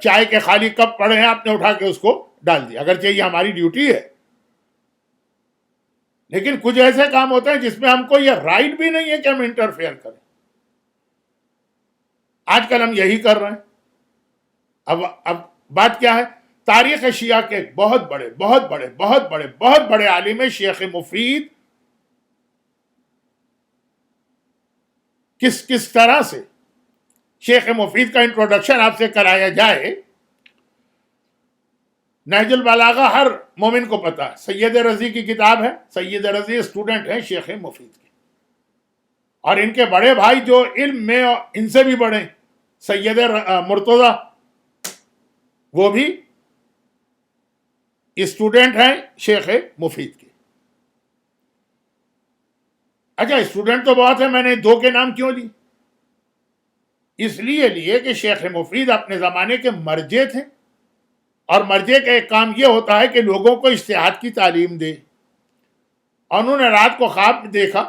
چائے کے خالی کپ پڑے ہیں، آپ نے اٹھا کے اس کو ڈال دیا، اگرچہ یہ ہماری ڈیوٹی ہے. لیکن کچھ ایسے کام ہوتے ہیں جس میں ہم کو یہ رائٹ بھی نہیں ہے کہ ہم انٹرفیئر کریں. آج کل ہم یہی کر رہے ہیں. اب بات کیا ہے؟ تاریخ شیعہ کے بہت بڑے عالم شیخ مفید کس کس طرح سے شیخ مفید کا انٹروڈکشن آپ سے کرایا جائے. نہج البلاغہ ہر مومن کو پتا ہے، سید رضی کی کتاب ہے. سید رضی اسٹوڈنٹ ہیں شیخ مفید کے، اور ان کے بڑے بھائی جو علم میں ان سے بھی بڑے، سید مرتضیٰ، وہ بھی اسٹوڈنٹ ہیں شیخ مفید کے. اچھا، اسٹوڈنٹ تو بہت ہے، میں نے دو کے نام کیوں لی؟ اس لیے لیے کہ شیخ مفید اپنے زمانے کے مرجع تھے، اور مرجع کا ایک کام یہ ہوتا ہے کہ لوگوں کو اجتہاد کی تعلیم دے. اور انہوں نے رات کو خواب میں دیکھا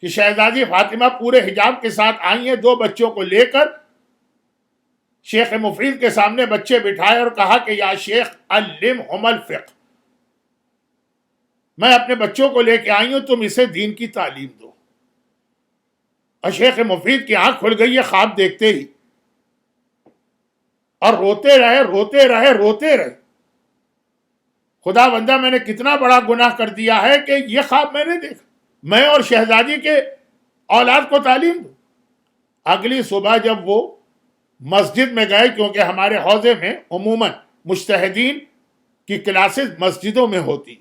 کہ شہزادی فاطمہ پورے حجاب کے ساتھ آئی ہیں، دو بچوں کو لے کر. شیخ مفید کے سامنے بچے بٹھائے اور کہا کہ یا شیخ علمہم الفقہ، میں اپنے بچوں کو لے کے آئی ہوں، تم اسے دین کی تعلیم دو. اور شیخ مفید کی آنکھ کھل گئی ہے خواب دیکھتے ہی، اور روتے رہے روتے رہے روتے رہے. خدا بندہ، میں نے کتنا بڑا گناہ کر دیا ہے کہ یہ خواب میں نے دیکھا، میں اور شہزادی کے اولاد کو تعلیم دوں. اگلی صبح جب وہ مسجد میں گئے، کیونکہ ہمارے حوزے میں عموماً مجتہدین کی کلاسز مسجدوں میں ہوتی،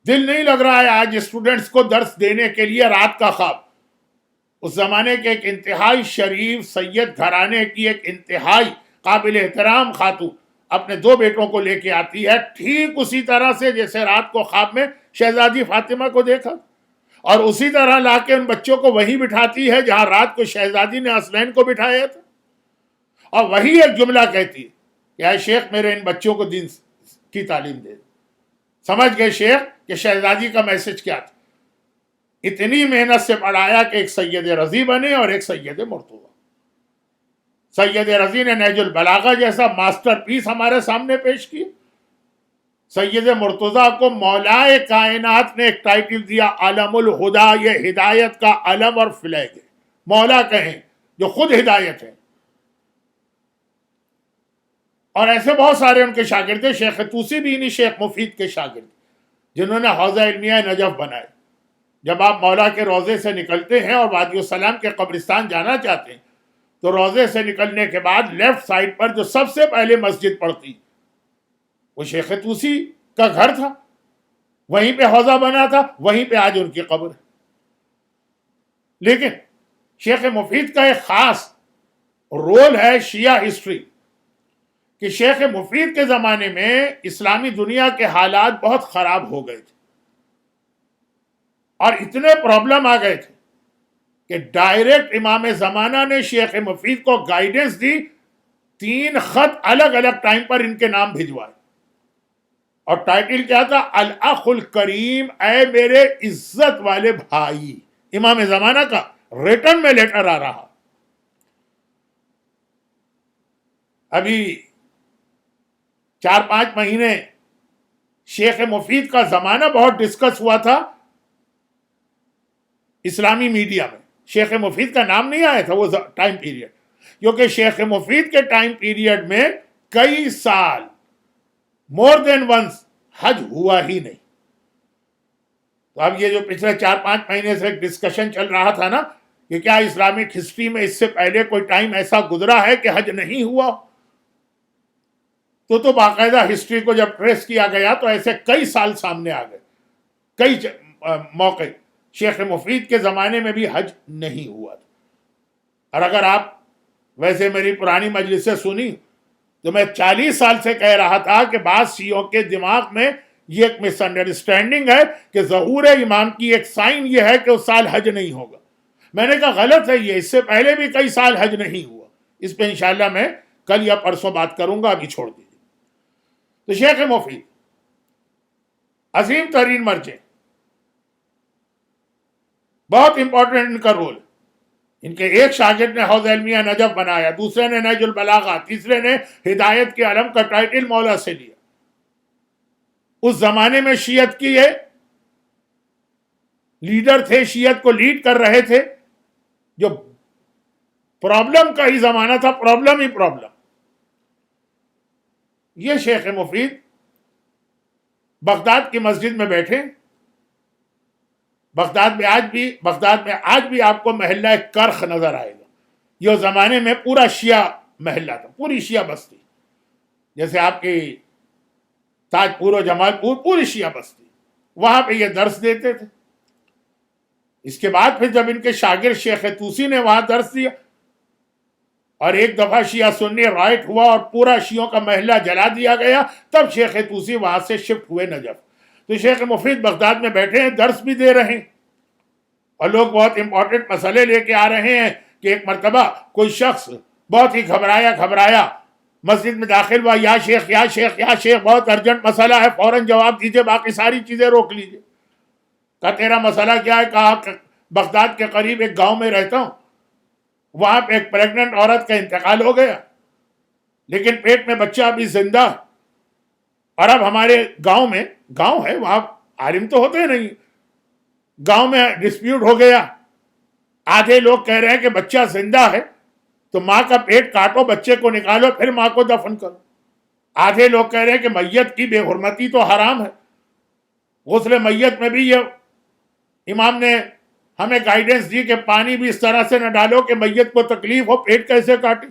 دل نہیں لگ رہا ہے آج اسٹوڈنٹس کو درس دینے کے لیے. رات کا خواب، اس زمانے کے ایک انتہائی شریف سید گھرانے کی ایک انتہائی قابل احترام خاتون اپنے دو بیٹوں کو لے کے آتی ہے، ٹھیک اسی طرح سے جیسے رات کو خواب میں شہزادی فاطمہ کو دیکھا، اور اسی طرح لا کے ان بچوں کو وہیں بٹھاتی ہے جہاں رات کو شہزادی نے حسنین کو بٹھایا تھا، اور وہی ایک جملہ کہتی ہے کہ اے شیخ میرے ان بچوں کو دین کی تعلیم دے. سمجھ گئے شیخ کہ شہزادی کا میسج کیا تھا. اتنی محنت سے پڑھایا کہ ایک سید رضی بنے اور ایک سید مرتضیٰ. سید رضی نے نہج البلاغہ جیسا ماسٹر پیس ہمارے سامنے پیش کی. سید مرتضیٰ کو مولائے کائنات نے ایک ٹائٹل دیا، علم الہدا، یہ ہدایت کا علم اور فلیگ ہے. مولا کہیں جو خود ہدایت ہے. اور ایسے بہت سارے ان کے شاگرد تھے. شیخ طوسی بھی انہی شیخ مفید کے شاگرد جنہوں نے حوزہ علمیہ نجف بنائے. جب آپ مولا کے روضے سے نکلتے ہیں اور وادی السلام کے قبرستان جانا چاہتے ہیں تو روضے سے نکلنے کے بعد لیفٹ سائڈ پر جو سب سے پہلے مسجد پڑتی وہ شیخ طوسی کا گھر تھا، وہیں پہ حوضہ بنا تھا، وہیں پہ آج ان کی قبر ہے. لیکن شیخ مفید کا ایک خاص رول ہے شیعہ ہسٹری کہ شیخ مفید کے زمانے میں اسلامی دنیا کے حالات بہت خراب ہو گئے تھے، اور اتنے پرابلم آ گئے تھے کہ ڈائریکٹ امام زمانہ نے شیخ مفید کو گائیڈنس دی، 3 خط الگ الگ ٹائم پر ان کے نام بھجوائے، اور ٹائٹل کیا تھا؟ الاخ الکریم، اے میرے عزت والے بھائی. امام زمانہ کا ریٹن میں لیٹر آ رہا. ابھی 4-5 مہینے شیخ مفید کا زمانہ بہت ڈسکس ہوا تھا اسلامی میڈیا میں. شیخ مفید کا نام نہیں آیا تھا وہ ٹائم پیریڈ، کیونکہ شیخ مفید کے ٹائم پیریڈ میں کئی سال مور دین ونس حج ہوا ہی نہیں. تو اب یہ جو پچھلے 4-5 مہینے سے ایک ڈسکشن چل رہا تھا نا کہ کیا اسلامک ہسٹری میں اس سے پہلے کوئی ٹائم ایسا گزرا ہے کہ حج نہیں ہوا، تو باقاعدہ ہسٹری کو جب ٹریس کیا گیا تو ایسے کئی سال سامنے آ گئے، کئی موقع شیخ مفید کے زمانے میں بھی حج نہیں ہوا تھا. اور اگر آپ ویسے میری پرانی مجلسیں سنی تو میں 40 سال سے کہہ رہا تھا کہ بعض شیعوں کے دماغ میں یہ ایک مس انڈرسٹینڈنگ ہے کہ ظہور امام کی ایک سائن یہ ہے کہ اس سال حج نہیں ہوگا. میں نے کہا غلط ہے، یہ اس سے پہلے بھی کئی سال حج نہیں ہوا. اس پہ انشاءاللہ میں کل یا پرسوں بات کروں گا، ابھی چھوڑ دیجیے. تو شیخ مفید عظیم ترین مرجع، بہت امپورٹنٹ ان کا رول. ان کے ایک شاگرد نے حوض علمیہ نجف بنایا، دوسرے نے نہج البلاغہ، تیسرے نے ہدایت کے علم کا ٹائٹل مولا سے لیا. اس زمانے میں شیعت کی یہ لیڈر تھے، شیعت کو لیڈ کر رہے تھے، جو پرابلم کا ہی زمانہ تھا، پرابلم ہی پرابلم. یہ شیخ مفید بغداد کی مسجد میں بیٹھے، بغداد میں آج بھی آپ کو محلہ کرخ نظر آئے گا. یہ زمانے میں پورا شیعہ محلہ تھا, پوری شیعہ بستی, جیسے آپ کی تاج پور و جمال پور پوری شیعہ بستی, وہاں پہ یہ درس دیتے تھے. اس کے بعد پھر جب ان کے شاگرد شیخ طوسی نے وہاں درس دیا اور ایک دفعہ شیعہ سنی رائٹ ہوا اور پورا شیعوں کا محلہ جلا دیا گیا, تب شیخ طوسی وہاں سے شفٹ ہوئے نجف. تو شیخ مفید بغداد میں بیٹھے ہیں, درس بھی دے رہے ہیں, اور لوگ بہت امپورٹنٹ مسئلے لے کے آ رہے ہیں کہ ایک مرتبہ کوئی شخص بہت ہی گھبرایا مسجد میں داخل ہوا, یا شیخ یا شیخ یا شیخ, بہت ارجنٹ مسئلہ ہے, فوراً جواب دیجئے, باقی ساری چیزیں روک لیجئے. کہا تیرا مسئلہ کیا ہے؟ کہا بغداد کے قریب ایک گاؤں میں رہتا ہوں, وہاں پہ ایک پریگننٹ عورت کا انتقال ہو گیا, لیکن پیٹ میں بچہ ابھی زندہ, اور اب ہمارے گاؤں ہے, وہاں عالم تو ہوتے نہیں, گاؤں میں ڈسپیوٹ ہو گیا. آدھے لوگ کہہ رہے ہیں کہ بچہ زندہ ہے تو ماں کا پیٹ کاٹو, بچے کو نکالو, پھر ماں کو دفن کرو. آدھے لوگ کہہ رہے ہیں کہ میت کی بے حرمتی تو حرام ہے, غسل میت میں بھی یہ امام نے ہمیں گائیڈنس دی کہ پانی بھی اس طرح سے نہ ڈالو کہ میت کو تکلیف ہو, پیٹ کیسے کاٹے.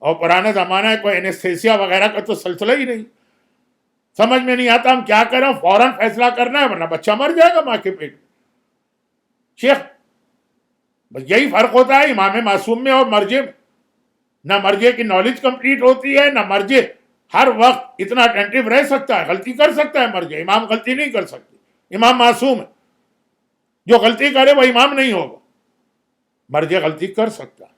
اور پرانا زمانہ ہے, کوئی اینستھیسیا وغیرہ کا تو سلسلہ ہی نہیں, سمجھ میں نہیں آتا ہم کیا کریں, فوراً فیصلہ کرنا ہے ورنہ بچہ مر جائے گا ماں کے پیٹ. شیخ بس یہی فرق ہوتا ہے امام معصوم میں اور مرجے میں. نہ مرجے کی نالج کمپلیٹ ہوتی ہے, نہ مرجے ہر وقت اتنا اٹینٹیو رہ سکتا ہے, غلطی کر سکتا ہے مرجے, امام غلطی نہیں کر سکتے, امام معصوم ہے, جو غلطی کرے وہ امام نہیں ہوگا, مرجے غلطی کر سکتا ہے.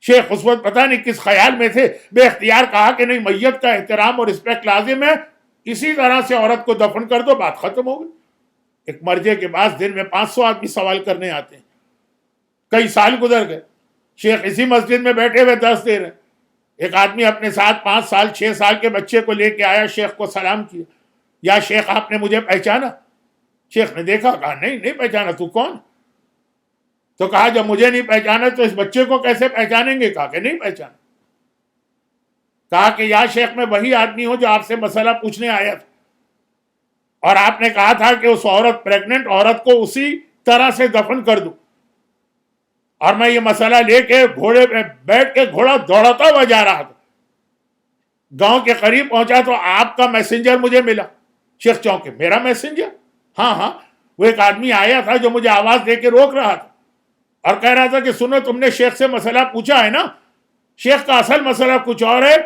شیخ اس وقت پتہ نہیں کس خیال میں تھے, بے اختیار کہا کہ نہیں, میت کا احترام اور رسپیکٹ لازم ہے, اسی طرح سے عورت کو دفن کر دو, بات ختم ہو گئی. ایک مرجے کے بعد دن میں 500 آدمی سوال کرنے آتے ہیں. کئی سال گزر گئے, شیخ اسی مسجد میں بیٹھے ہوئے درس دے رہے. ایک آدمی اپنے ساتھ 5 سال 6 سال کے بچے کو لے کے آیا, شیخ کو سلام کیا, یا شیخ آپ نے مجھے پہچانا؟ شیخ نے دیکھا, کہا نہیں پہچانا, تو کون؟ تو کہا جب مجھے نہیں پہچانا تو اس بچے کو کیسے پہچانیں گے؟ کہا کہ نہیں پہچانا. کہا کہ یا شیخ میں وہی آدمی ہوں جو آپ سے مسئلہ پوچھنے آیا تھا, اور آپ نے کہا تھا کہ اس عورت, پریگننٹ عورت کو اسی طرح سے دفن کر دوں, اور میں یہ مسئلہ لے کے گھوڑے پہ بیٹھ کے گھوڑا دوڑاتا ہوا جا رہا تھا. گاؤں کے قریب پہنچا تو آپ کا میسنجر مجھے ملا. شیخ چونکے, میرا میسنجر؟ ہاں, وہ ایک آدمی آیا تھا جو مجھے آواز دے کے روک رہا تھا اور کہہ رہا تھا کہ سنو, تم نے شیخ سے مسئلہ پوچھا ہے نا, شیخ کا اصل مسئلہ کچھ اور ہے.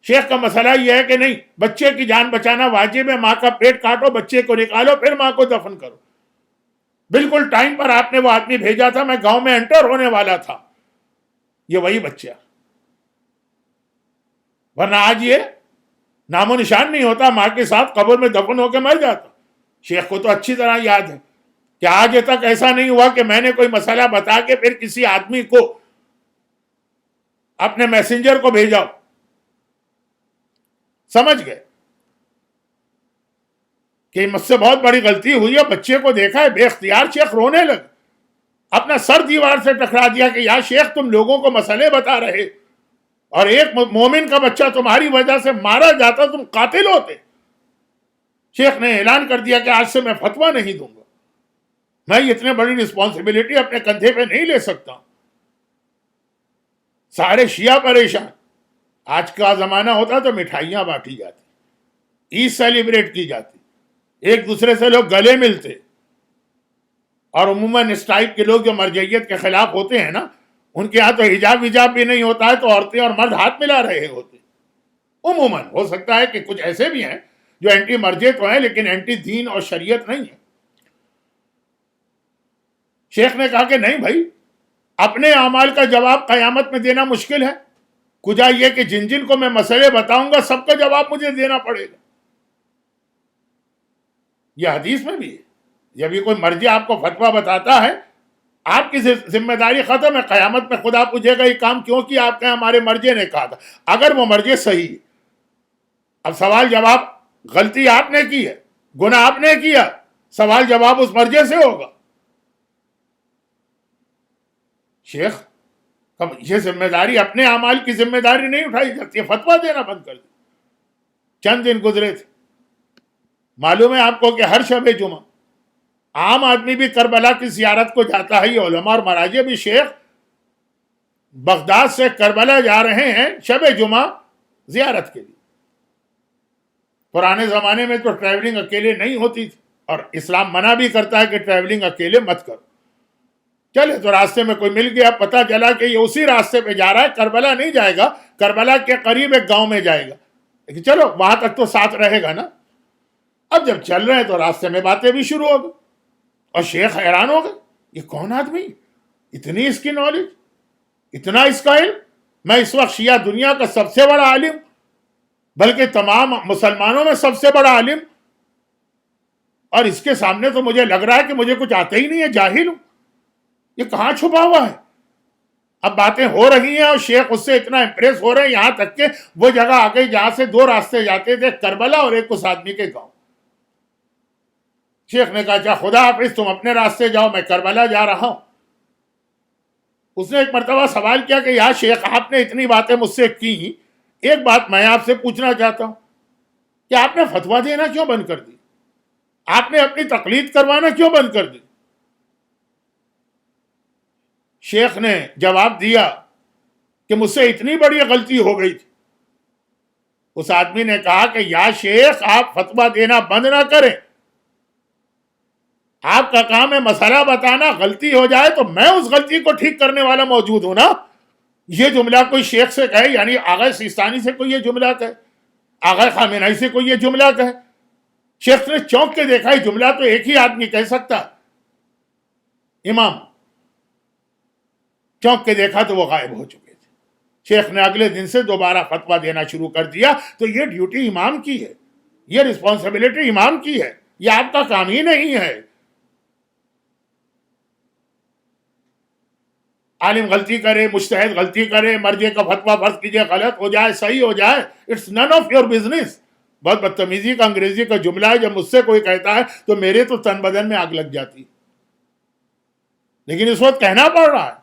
شیخ کا مسئلہ یہ ہے کہ نہیں, بچے کی جان بچانا واجب ہے, ماں کا پیٹ کاٹو, بچے کو نکالو, پھر ماں کو دفن کرو. بالکل ٹائم پر آپ نے وہ آدمی بھیجا تھا, میں گاؤں میں انٹر ہونے والا تھا, یہ وہی بچہ. ورنہ آج یہ نام و نشان نہیں ہوتا, ماں کے ساتھ قبر میں دفن ہو کے مر جاتا. شیخ کو تو اچھی طرح یاد ہے کہ آج تک ایسا نہیں ہوا کہ میں نے کوئی مسئلہ بتا کے پھر کسی آدمی کو, اپنے میسنجر کو بھیجا. سمجھ گئے کہ مجھ سے بہت بڑی غلطی ہوئی ہے, بچے کو دیکھا ہے, بے اختیار شیخ رونے لگے, اپنا سر دیوار سے ٹکرا دیا کہ یا شیخ تم لوگوں کو مسئلے بتا رہے اور ایک مومن کا بچہ تمہاری وجہ سے مارا جاتا, تم قاتل ہوتے. شیخ نے اعلان کر دیا کہ آج سے میں فتویٰ نہیں دوں گا, میں اتنے بڑی رسپانسبلٹی اپنے کندھے پہ نہیں لے سکتا. سارے شیعہ پریشان. آج کا زمانہ ہوتا تو مٹھائیاں بانٹی جاتی, عید سیلیبریٹ کی جاتی, ایک دوسرے سے لوگ گلے ملتے, اور عموماً اس ٹائپ کے لوگ جو مرجعیت کے خلاف ہوتے ہیں نا, ان کے ہاں تو حجاب بھی نہیں ہوتا ہے, تو عورتیں اور مرد ہاتھ ملا رہے ہوتے. عموماً ہو سکتا ہے کہ کچھ ایسے بھی ہیں جو اینٹی مرجع تو ہیں لیکن اینٹی دین اور شریعت نہیں ہے. شیخ نے کہا کہ نہیں بھائی, اپنے اعمال کا جواب قیامت میں دینا مشکل ہے, کجا یہ کہ جن جن کو میں مسئلے بتاؤں گا سب کا جواب مجھے دینا پڑے گا. یہ حدیث میں بھی ہے, جب بھی کوئی مرجع آپ کو فتویٰ بتاتا ہے, آپ کی ذمہ داری ختم ہے. قیامت میں خدا پوچھے گا یہ کام کیوں کیا, آپ کہیں ہمارے مرجع نے کہا تھا. اگر وہ مرجع صحیح ہے, اب سوال جواب, غلطی آپ نے کی ہے, گناہ آپ نے کیا, سوال جواب اس مرجع سے ہوگا. شیخ یہ ذمہ داری, اپنے اعمال کی ذمہ داری نہیں اٹھائی جاتی ہے, فتویٰ دینا بند کر دی. چند دن گزرے تھے, معلوم ہے آپ کو کہ ہر شب جمعہ عام آدمی بھی کربلا کی زیارت کو جاتا ہے، یہ علماء اور مراجع بھی. شیخ بغداد سے کربلا جا رہے ہیں شب جمعہ زیارت کے لیے. پرانے زمانے میں تو ٹریولنگ اکیلے نہیں ہوتی تھی، اور اسلام منع بھی کرتا ہے کہ ٹریولنگ اکیلے مت کرو. چلے تو راستے میں کوئی مل گیا، پتہ چلا کہ یہ اسی راستے پہ جا رہا ہے، کربلا نہیں جائے گا، کربلا کے قریب ایک گاؤں میں جائے گا، لیکن چلو وہاں تک تو ساتھ رہے گا نا. اب جب چل رہے ہیں تو راستے میں باتیں بھی شروع ہو گئی، اور شیخ حیران ہو گئے، یہ کون آدمی، اتنی اس کی نالج، اتنا اس کا علم. میں اس وقت شیعہ دنیا کا سب سے بڑا عالم، بلکہ تمام مسلمانوں میں سب سے بڑا عالم، اور اس کے سامنے تو مجھے لگ رہا ہے کہ مجھے کچھ آتا ہی نہیں ہے، جاہل ہوں. یہ کہاں چھپا ہوا ہے؟ اب باتیں ہو رہی ہیں اور شیخ اس سے اتنا امپریس ہو رہے ہیں، یہاں تک کہ وہ جگہ آ گئی جہاں سے دو راستے جاتے تھے، کربلا اور ایک اس آدمی کے گاؤں. شیخ نے کہا اچھا خدا حافظ، تم اپنے راستے جاؤ، میں کربلا جا رہا ہوں. اس نے ایک مرتبہ سوال کیا کہ یا شیخ آپ نے اتنی باتیں مجھ سے کی، ایک بات میں آپ سے پوچھنا چاہتا ہوں کہ آپ نے فتویٰ دینا کیوں بند کر دی؟ آپ نے اپنی تقلید کروانا کیوں بند کر دی؟ شیخ نے جواب دیا کہ مجھ سے اتنی بڑی غلطی ہو گئی تھی. اس آدمی نے کہا کہ یا شیخ آپ فتویٰ دینا بند نہ کریں، آپ کا کام ہے مسئلہ بتانا، غلطی ہو جائے تو میں اس غلطی کو ٹھیک کرنے والا موجود ہوں نا. یہ جملہ کوئی شیخ سے کہے، یعنی آغا سیستانی سے کوئی یہ جملہ کہے، آغا خامنہئی سے کوئی یہ جملہ کہے. شیخ نے چونک کے دیکھا یہ جملہ تو ایک ہی آدمی کہہ سکتا، امام. چونک کے دیکھا تو وہ غائب ہو چکے تھے. شیخ نے اگلے دن سے دوبارہ فتویٰ دینا شروع کر دیا. تو یہ ڈیوٹی امام کی ہے، یہ رسپانسبلٹی امام کی ہے، یہ آپ کا کام ہی نہیں ہے. عالم غلطی کرے، مجتہد غلطی کرے، مرجع کا فتویٰ فرض کیجئے غلط ہو جائے، صحیح ہو جائے، it's none of your business. بہت بدتمیزی کا انگریزی کا جملہ ہے، جب مجھ سے کوئی کہتا ہے تو میرے تو تن بدن میں آگ لگ جاتی، لیکن اس وقت کہنا پڑ رہا ہے.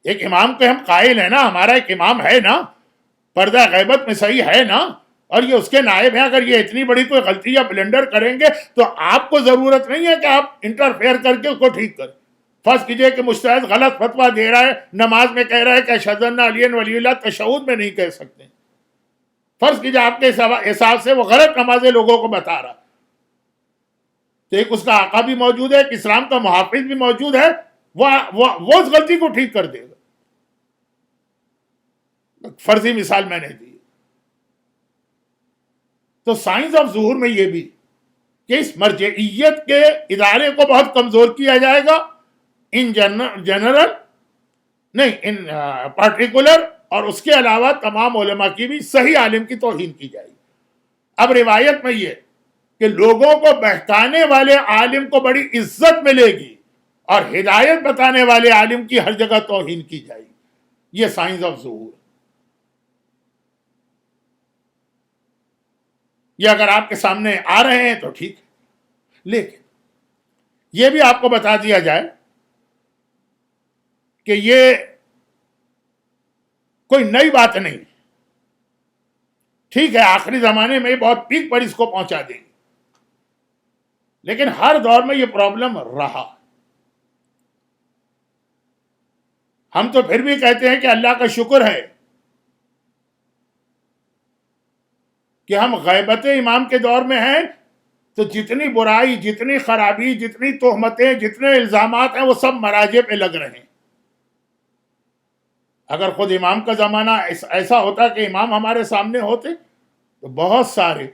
ایک امام کے ہم قائل ہیں نا، ہمارا ایک امام ہے نا، پردہ غیبت میں صحیح ہے نا، اور یہ اس کے نائب ہیں. اگر یہ اتنی بڑی کوئی غلطی یا بلنڈر کریں گے تو آپ کو ضرورت نہیں ہے کہ آپ انٹرفیئر کر کے اس کو ٹھیک کریں. فرض کیجئے کہ مجتہد غلط فتویٰ دے رہا ہے، نماز میں کہہ رہا ہے کہ اشہد ان علی ولی اللہ، تشہد میں نہیں کہہ سکتے. فرض کیجئے آپ کے حساب سے وہ غلط نمازیں لوگوں کو بتا رہا، تو ایک اس کا آقا بھی موجود ہے، ایک اسلام کا محافظ بھی موجود ہے، وہ اس غلطی کو ٹھیک کر دے گا. فرضی مثال میں نے دی. تو سائنس آف ظہور میں یہ بھی کہ اس مرجعیت کے ادارے کو بہت کمزور کیا جائے گا، ان جنرل نہیں، ان پارٹیکولر، اور اس کے علاوہ تمام علماء کی بھی صحیح عالم کی توہین کی جائے گی. اب روایت میں یہ کہ لوگوں کو بہکانے والے عالم کو بڑی عزت ملے گی، اور ہدایت بتانے والے عالم کی ہر جگہ توہین کی جائے گی. یہ سائنس آف ظہور. یہ اگر آپ کے سامنے آ رہے ہیں تو ٹھیک ہے، لیکن یہ بھی آپ کو بتا دیا جائے کہ یہ کوئی نئی بات نہیں. ٹھیک ہے آخری زمانے میں بہت پیک پر اس کو پہنچا دیں گے، لیکن ہر دور میں یہ پرابلم رہا. ہم تو پھر بھی کہتے ہیں کہ اللہ کا شکر ہے کہ ہم غیبت امام کے دور میں ہیں، تو جتنی برائی، جتنی خرابی، جتنی تہمتیں، جتنے الزامات ہیں وہ سب مراجع پہ لگ رہے ہیں. اگر خود امام کا زمانہ ایسا ہوتا کہ امام ہمارے سامنے ہوتے تو بہت سارے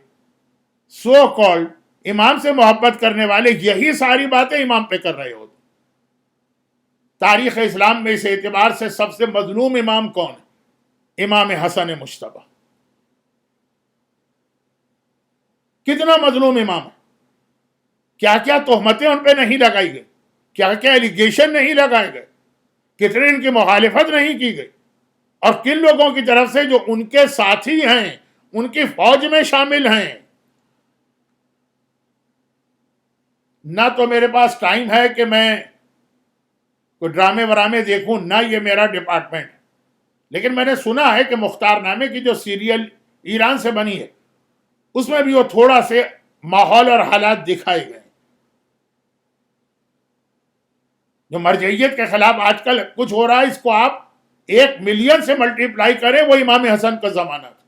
سو کالڈ امام سے محبت کرنے والے یہی ساری باتیں امام پہ کر رہے ہوتے. تاریخ اسلام میں اس اعتبار سے سب سے مظلوم امام کون ہے؟ امام حسن مجتبی. کتنا مظلوم امام ہے، کیا کیا تہمتیں ان پہ نہیں لگائی گئی، کیا کیا ایلیگیشن نہیں لگائے گئے، کتنے ان کی مخالفت نہیں کی گئی، اور کن لوگوں کی طرف سے جو ان کے ساتھی ہیں، ان کی فوج میں شامل ہیں. نہ تو میرے پاس ٹائم ہے کہ میں کوئی ڈرامے ورامے دیکھوں، نہ یہ میرا ڈپارٹمنٹ، لیکن میں نے سنا ہے کہ مختار نامے کی جو سیریل ایران سے بنی ہے اس میں بھی وہ تھوڑا سے ماحول اور حالات دکھائے گئے. جو مرجعیت کے خلاف آج کل کچھ ہو رہا ہے، اس کو آپ 1 ملین سے ملٹیپلائی کریں، وہ امام حسن کا زمانہ تھا.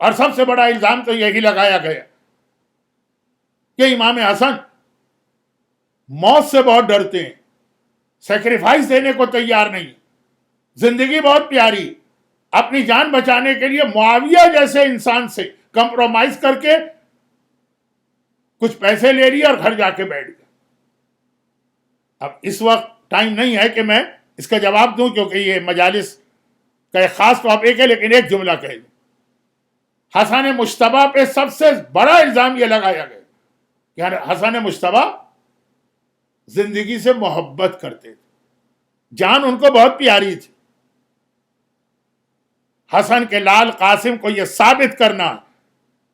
اور سب سے بڑا الزام تو یہی لگایا گیا کہ امام حسن موت سے بہت ڈرتے ہیں، سیکریفائس دینے کو تیار نہیں، زندگی بہت پیاری، اپنی جان بچانے کے لیے معاویہ جیسے انسان سے کمپرومائز کر کے کچھ پیسے لے لیے اور گھر جا کے بیٹھ گئے. اب اس وقت ٹائم نہیں ہے کہ میں اس کا جواب دوں، کیونکہ یہ مجالس کا ایک خاص ٹاپک ہے، لیکن ایک جملہ کہہ دوں. حسن مجتبیٰ پہ سب سے بڑا الزام یہ لگایا گیا کہ حسن مجتبیٰ زندگی سے محبت کرتے تھے، جان ان کو بہت پیاری تھی. حسن کے لال قاسم کو یہ ثابت کرنا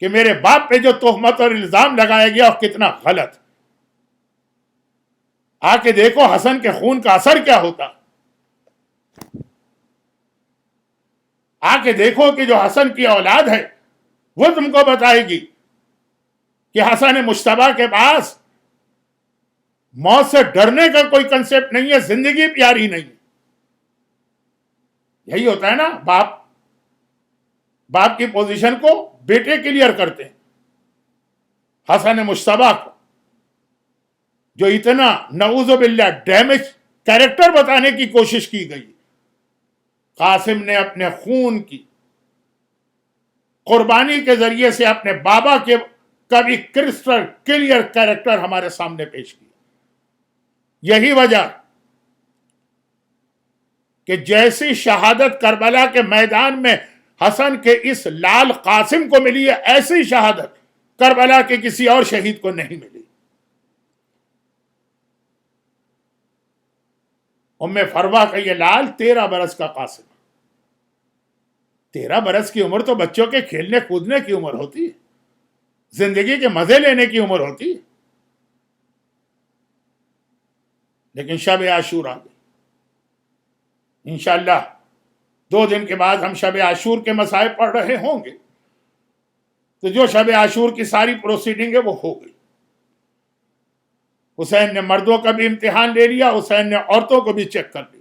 کہ میرے باپ پہ جو تہمت اور الزام لگایا گیا وہ کتنا غلط، آ کے دیکھو حسن کے خون کا اثر کیا ہوتا. آ کے دیکھو کہ جو حسن کی اولاد ہے وہ تم کو بتائے گی کہ حسن مجتبیٰ کے پاس موت سے ڈرنے کا کوئی کنسپٹ نہیں ہے، زندگی پیاری نہیں. یہی ہوتا ہے نا، باپ کی پوزیشن کو بیٹے کلیئر کرتے ہیں. حسن مجتبیٰ کو جو اتنا نعوذ باللہ ڈیمیج کیریکٹر بتانے کی کوشش کی گئی، قاسم نے اپنے خون کی قربانی کے ذریعے سے اپنے بابا کے کبھی کرسٹل کلیئر کیریکٹر ہمارے سامنے پیش کیا. یہی وجہ کہ جیسی شہادت کربلا کے میدان میں حسن کے اس لال قاسم کو ملی ہے، ایسی شہادت کربلا کے کسی اور شہید کو نہیں ملی. ام فروہ کا یہ لال 13 برس کا قاسم. 13 برس کی عمر تو بچوں کے کھیلنے کودنے کی عمر ہوتی ہے، زندگی کے مزے لینے کی عمر ہوتی ہے. لیکن شب عاشور آ گئی. انشاءاللہ 2 دن کے بعد ہم شب عاشور کے مصائب پڑھ رہے ہوں گے، تو جو شب عاشور کی ساری پروسیڈنگ ہے وہ ہو گئی. حسین نے مردوں کا بھی امتحان لے لیا، حسین نے عورتوں کو بھی چیک کر لیا.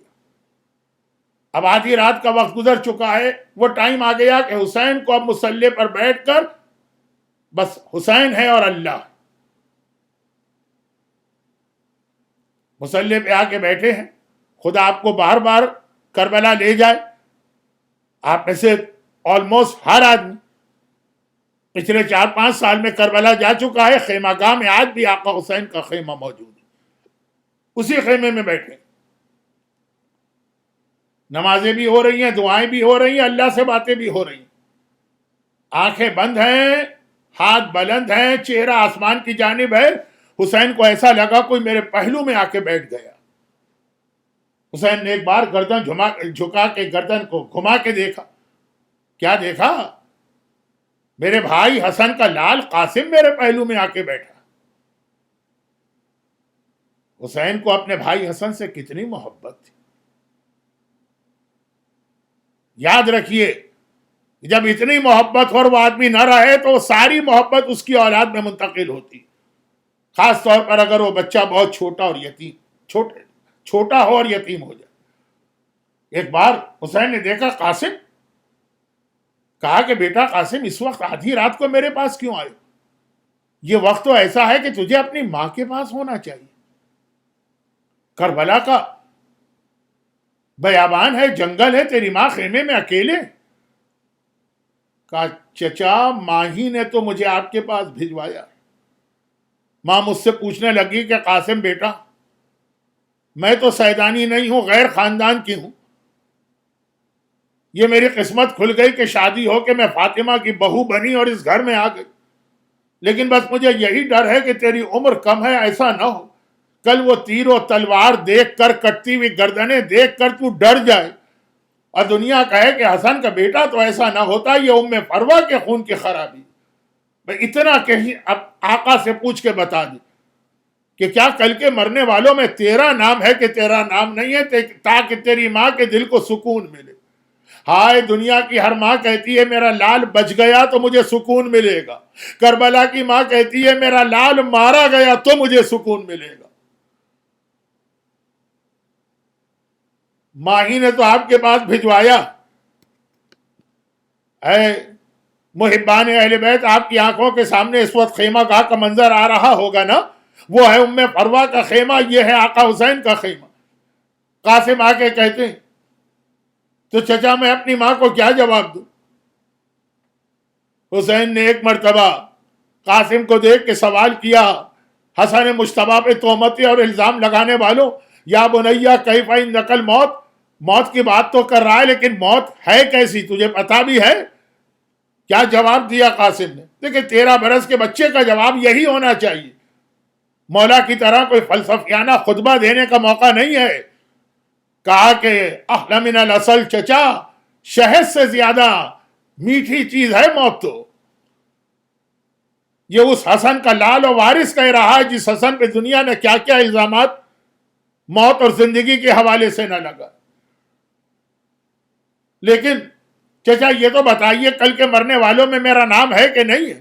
اب آدھی رات کا وقت گزر چکا ہے، وہ ٹائم آ گیا کہ حسین کو اب مصلی پر بیٹھ کر بس حسین ہے اور اللہ. مصلی پہ آ کے بیٹھے ہیں، خدا آپ کو بار بار کربلا لے جائے. آپ میں سے آلموسٹ ہر آدمی پچھلے 4-5 سال میں کربلا جا چکا ہے. خیمہ گاہ میں آج بھی آقا حسین کا خیمہ موجود ہے، اسی خیمے میں بیٹھے. نمازیں بھی ہو رہی ہیں، دعائیں بھی ہو رہی ہیں، اللہ سے باتیں بھی ہو رہی ہیں. آنکھیں بند ہیں، ہاتھ بلند ہیں، چہرہ آسمان کی جانب ہے. حسین کو ایسا لگا کوئی میرے پہلو میں آ کے بیٹھ گیا. حسین نے ایک بار گردن جھکا کے گردن کو گھما کے دیکھا. کیا دیکھا؟ میرے بھائی حسن کا لال قاسم میرے پہلو میں آ کے بیٹھا. حسین کو اپنے بھائی حسن سے کتنی محبت تھی. یاد رکھیے، جب اتنی محبت اور وہ آدمی نہ رہے تو ساری محبت اس کی اولاد میں منتقل ہوتی، خاص طور پر اگر وہ بچہ بہت چھوٹا اور یتیم چھوٹا ہو اور یتیم ہو جائے. ایک بار حسین نے دیکھا قاسم، کہا کہ بیٹا قاسم اس وقت آدھی رات کو میرے پاس کیوں آئے؟ یہ وقت تو ایسا ہے کہ تجھے اپنی ماں کے پاس ہونا چاہیے. کربلا کا بیابان ہے، جنگل ہے، تیری ماں خیمے میں اکیلے. کہا چچا ماہی نے تو مجھے آپ کے پاس بھجوایا. ماں مجھ سے پوچھنے لگی کہ قاسم بیٹا، میں تو سیدانی نہیں ہوں، غیر خاندان کی ہوں. یہ میری قسمت کھل گئی کہ شادی ہو کے میں فاطمہ کی بہو بنی اور اس گھر میں آ گئی. لیکن بس مجھے یہی ڈر ہے کہ تیری عمر کم ہے، ایسا نہ ہو کل وہ تیر و تلوار دیکھ کر، کٹتی ہوئی گردنیں دیکھ کر تو ڈر جائے اور دنیا کہے کہ حسن کا بیٹا تو ایسا نہ ہوتا، یہ ام فروہ کے خون کی خرابی. میں اتنا کہیں اب آقا سے پوچھ کے بتا دی کہ کیا کل کے مرنے والوں میں تیرا نام ہے کہ تیرا نام نہیں ہے، تاکہ تیری ماں کے دل کو سکون ملے. ہائے دنیا کی ہر ماں کہتی ہے میرا لال بچ گیا تو مجھے سکون ملے گا، کربلا کی ماں کہتی ہے میرا لال مارا گیا تو مجھے سکون ملے گا۔ ماہی نے تو آپ کے پاس بھجوایا، اے محبان اہل بیت، آپ کی آنکھوں کے سامنے اس وقت خیمہ گاہ کا منظر آ رہا ہوگا نا، وہ ہے ام فروا کا خیمہ، یہ ہے آقا حسین کا خیمہ۔ قاسم آ کے کہتے ہیں تو چچا میں اپنی ماں کو کیا جواب دوں؟ حسین نے ایک مرتبہ قاسم کو دیکھ کے سوال کیا، حسن مجتبیٰ پہ تہمتیں اور الزام لگانے والوں، یا بنیا کیف عندک الموت، موت کی بات تو کر رہا ہے لیکن موت ہے کیسی تجھے پتا بھی ہے؟ کیا جواب دیا قاسم نے؟ دیکھیں 13 برس کے بچے کا جواب یہی ہونا چاہیے، مولا کی طرح کوئی فلسفیانہ خطبہ دینے کا موقع نہیں ہے۔ کہا کہ احلى من العسل، چچا شہد سے زیادہ میٹھی چیز ہے موت تو۔ یہ اس حسن کا لال و وارث کہہ رہا ہے جس حسن پہ دنیا نے کیا کیا الزامات موت اور زندگی کے حوالے سے نہ لگا۔ لیکن چچا یہ تو بتائیے کل کے مرنے والوں میں میرا نام ہے کہ نہیں ہے؟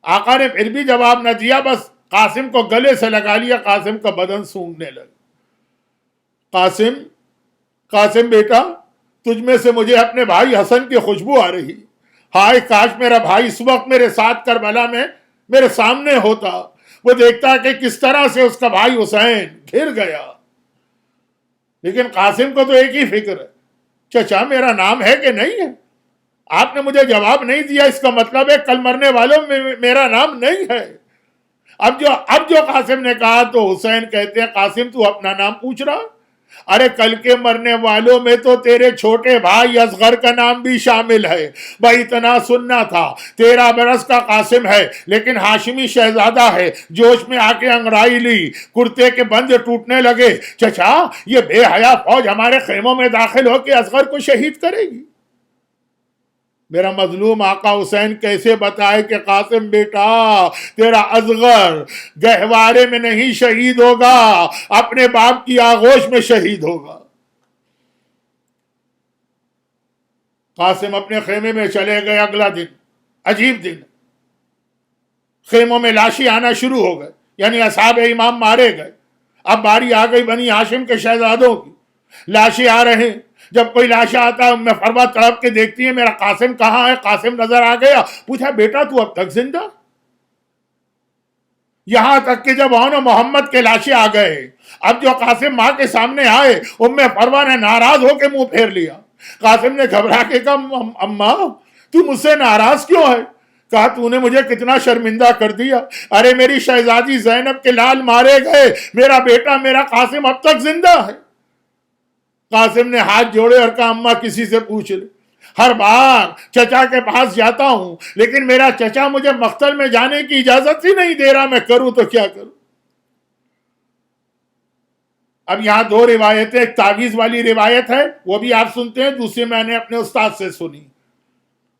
آقا نے پھر بھی جواب نہ دیا، بس قاسم کو گلے سے لگا لیا، قاسم کا بدن سونگنے لگا۔ قاسم بیٹا، تجھ میں سے مجھے اپنے بھائی حسن کی خوشبو آ رہی، ہائے کاش میرا بھائی اس وقت میرے ساتھ کربلا میں میرے سامنے ہوتا، وہ دیکھتا کہ کس طرح سے اس کا بھائی حسین گر گیا۔ لیکن قاسم کو تو ایک ہی فکر ہے، چچا میرا نام ہے کہ نہیں ہے؟ آپ نے مجھے جواب نہیں دیا، اس کا مطلب ہے کل مرنے والوں میں میرا نام نہیں ہے۔ اب جو قاسم نے کہا تو حسین کہتے ہیں قاسم تو اپنا نام پوچھ رہا؟ ارے کل کے مرنے والوں میں تو تیرے چھوٹے بھائی اصغر کا نام بھی شامل ہے۔ بھائی اتنا سننا تھا، 13 برس کا قاسم ہے لیکن ہاشمی شہزادہ ہے، جوش میں آ کے انگڑائی لی، کرتے کے بند ٹوٹنے لگے، چچا یہ بے حیا فوج ہمارے خیموں میں داخل ہو کے اصغر کو شہید کرے گی؟ میرا مظلوم آقا حسین کیسے بتائے کہ قاسم بیٹا تیرا اصغر گہوارے میں نہیں شہید ہوگا، اپنے باپ کی آغوش میں شہید ہوگا۔ قاسم اپنے خیمے میں چلے گئے۔ اگلا دن عجیب دن، خیموں میں لاشیں آنا شروع ہو گئے، یعنی اصحاب امام مارے گئے۔ اب باری آ گئی بنی ہاشم کے شہزادوں کی، لاشیں آ رہے ہیں۔ جب کوئی لاشا آتا ہے ام فروا تڑپ کے دیکھتی ہے میرا قاسم کہاں ہے؟ قاسم نظر آ گیا، پوچھا بیٹا تو اب تک زندہ؟ یہاں تک کہ جب اون محمد کے لاشیں آ گئے، اب جو قاسم ماں کے سامنے آئے، ام فروا نے ناراض ہو کے منہ پھیر لیا۔ قاسم نے گھبرا کے کہا اماں تو مجھ سے ناراض کیوں ہے؟ کہا تو نے مجھے کتنا شرمندہ کر دیا، ارے میری شہزادی زینب کے لال مارے گئے، میرا بیٹا میرا قاسم اب تک زندہ ہے۔ قاسم نے ہاتھ جوڑے اور کہا اماں کسی سے پوچھ لے، ہر بار چچا کے پاس جاتا ہوں لیکن میرا چچا مجھے مقتل میں جانے کی اجازت ہی نہیں دے رہا، میں کروں تو کیا کروں؟ اب یہاں 2 روایتیں، ایک تعویذ والی روایت ہے وہ بھی آپ سنتے ہیں، دوسری میں نے اپنے استاد سے سنی۔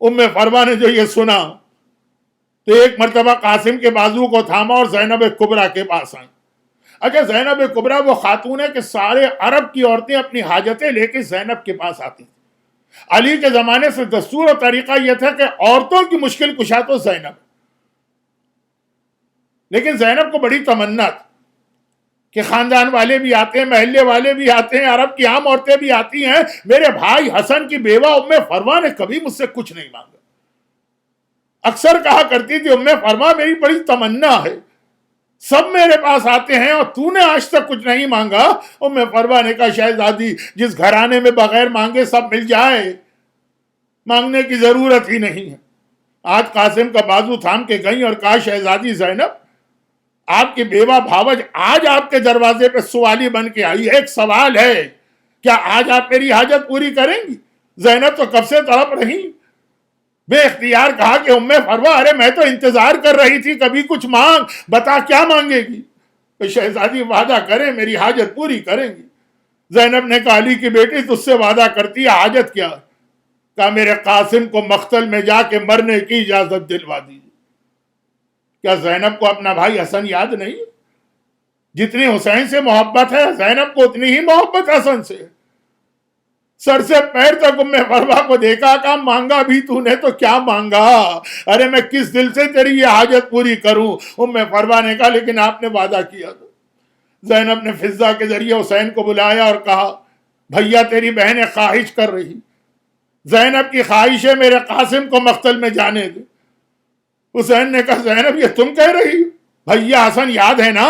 ام فروا نے جو یہ سنا تو ایک مرتبہ قاسم کے بازو کو تھاما اور زینب کبریٰ کے پاس آئیں۔ اچھا زینب کبریٰ وہ خاتون ہے کہ سارے عرب کی عورتیں اپنی حاجتیں لے کے زینب کے پاس آتی ہیں۔ علی کے زمانے سے دستور اور طریقہ یہ تھا کہ عورتوں کی مشکل کشا تو زینب، لیکن زینب کو بڑی تمنا تھی کہ خاندان والے بھی آتے ہیں، محلے والے بھی آتے ہیں، عرب کی عام عورتیں بھی آتی ہیں، میرے بھائی حسن کی بیوہ ام فروا نے کبھی مجھ سے کچھ نہیں مانگا۔ اکثر کہا کرتی تھی ام فروا میری بڑی تمنا ہے، سب میرے پاس آتے ہیں اور تو نے آج تک کچھ نہیں مانگا۔ ام فروا نے کہا شہزادی جس گھرانے میں بغیر مانگے سب مل جائے مانگنے کی ضرورت ہی نہیں ہے۔ آج قاسم کا بازو تھام کے گئیں اور کہا شہزادی زینب آپ کی بیوہ بھاوج آج آپ کے دروازے پہ سوالی بن کے آئی ہے، ایک سوال ہے، کیا آج آپ میری حاجت پوری کریں گی؟ زینب تو کب سے تڑپ رہی، بے اختیار کہا کہ ام فروا ارے میں تو انتظار کر رہی تھی کبھی کچھ مانگ، بتا کیا مانگے گی؟ تو شہزادی وعدہ کریں میری حاجت پوری کریں گی۔ زینب نے کہا علی کی بیٹی تجھ سے وعدہ کرتی ہے، حاجت کیا؟ کہا میرے قاسم کو مقتل میں جا کے مرنے کی اجازت دلوا دیجیے۔ کیا زینب کو اپنا بھائی حسن یاد نہیں؟ جتنی حسین سے محبت ہے زینب کو اتنی ہی محبت حسن سے۔ سر سے پیر تک ام فروا کو دیکھا، کہا مانگا بھی تو نے تو کیا مانگا؟ ارے میں کس دل سے تیری یہ حاجت پوری کروں؟ ام فروا نے کہا لیکن آپ نے وعدہ کیا تھا۔ زینب نے فضہ کے ذریعے حسین کو بلایا اور کہا بھیا تیری بہنیں خواہش کر رہی، زینب کی خواہش ہے میرے قاسم کو مقتل میں جانے دے۔ حسین نے کہا زینب یہ تم کہہ رہی؟ بھیا حسن یاد ہے نا؟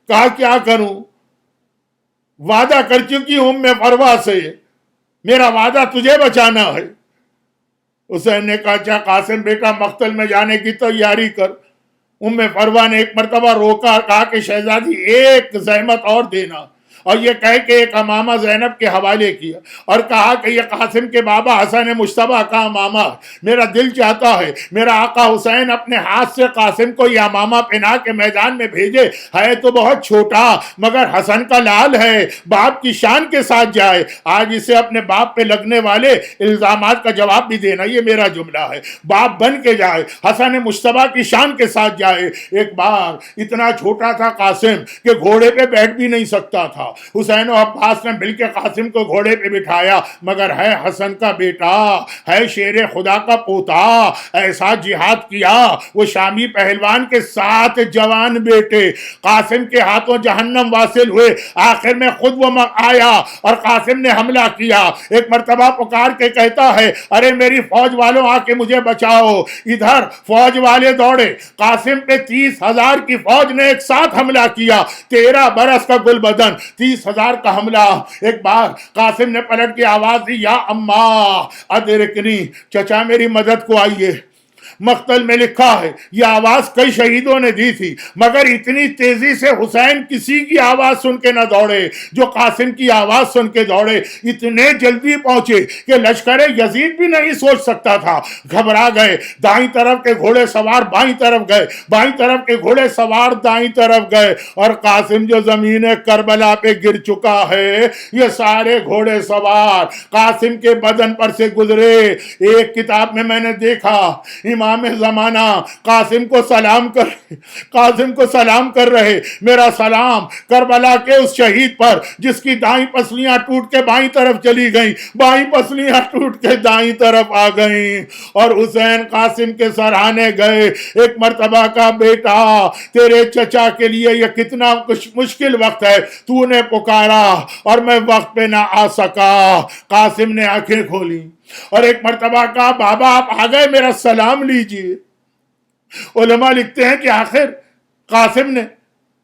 کہا کیا کروں، وعدہ کر چکی ہوں ام فروا سے، میرا وعدہ تجھے بچانا ہے۔ حسین نے کہا اچھا قاسم بیٹا مقتل میں جانے کی تیاری کر۔ ام فروا نے ایک مرتبہ روکا اور کہا کہ شہزادی ایک زحمت اور دینا، اور یہ کہہ کے ایک امامہ زینب کے حوالے کیا اور کہا کہ یہ قاسم کے بابا حسن مجتبیٰ کا امامہ، میرا دل چاہتا ہے میرا آقا حسین اپنے ہاتھ سے قاسم کو یہ امامہ پہنا کے میدان میں بھیجے، ہے تو بہت چھوٹا مگر حسن کا لال ہے، باپ کی شان کے ساتھ جائے، آج اسے اپنے باپ پہ لگنے والے الزامات کا جواب بھی دینا، یہ میرا جملہ ہے، باپ بن کے جائے، حسن مجتبیٰ کی شان کے ساتھ جائے۔ ایک بار اتنا چھوٹا تھا قاسم کہ گھوڑے پہ بیٹھ بھی نہیں سکتا تھا، حسین و عباس نے مل کے قاسم کو گھوڑے پہ بٹھایا، مگر ہے حسن کا بیٹا، ہے شیر خدا کا پوتا، ایسا جہاد کیا وہ شامی پہلوان کے 7 جوان بیٹے قاسم کے ہاتھوں جہنم واصل ہوئے، آخر میں خود وہ آیا اور قاسم نے حملہ کیا۔ ایک مرتبہ پکار کے کہتا ہے ارے میری فوج والوں آ کے مجھے بچاؤ، ادھر فوج والے دوڑے، قاسم پہ 30,000 کی فوج نے ایک ساتھ حملہ کیا، 13 برس کا گل بدن، 30,000 کا حملہ۔ ایک بار قاسم نے پلٹ کے آواز دی یا اماں ادرکنی، چچا میری مدد کو آئیے۔ مقتل میں لکھا ہے یہ آواز کئی شہیدوں نے دی تھی مگر اتنی تیزی سے حسین کسی کی آواز سن کے نہ دوڑے جو قاسم کی آواز سن کے دوڑے، اتنے جلدی پہنچے کہ لشکر یزید بھی نہیں سوچ سکتا تھا، گھبرا گئے، دائیں طرف کے گھوڑے سوار بائیں طرف گئے، بائیں طرف کے گھوڑے سوار دائیں طرف گئے، اور قاسم جو زمین کربلا پہ گر چکا ہے یہ سارے گھوڑے سوار قاسم کے بدن پر سے گزرے۔ ایک کتاب میں میں نے دیکھا امام زمانہ قاسم کو سلام کر رہے، میرا سلام کربلا کے اس شہید پر جس کی دائیں پسلیاں ٹوٹ کے بائیں طرف چلی گئیں، بائیں پسلیاں ٹوٹ کے دائیں طرف آ گئیں، اور حسین قاسم کے سراہنے گئے۔ ایک مرتبہ کا بیٹا تیرے چچا کے لیے یہ کتنا مشکل وقت ہے، تو نے پکارا اور میں وقت پہ نہ آ سکا۔ قاسم نے آنکھیں کھولی اور ایک مرتبہ کہا بابا آپ آ گئے، میرا سلام لیجئے۔ علماء لکھتے ہیں کہ آخر قاسم نے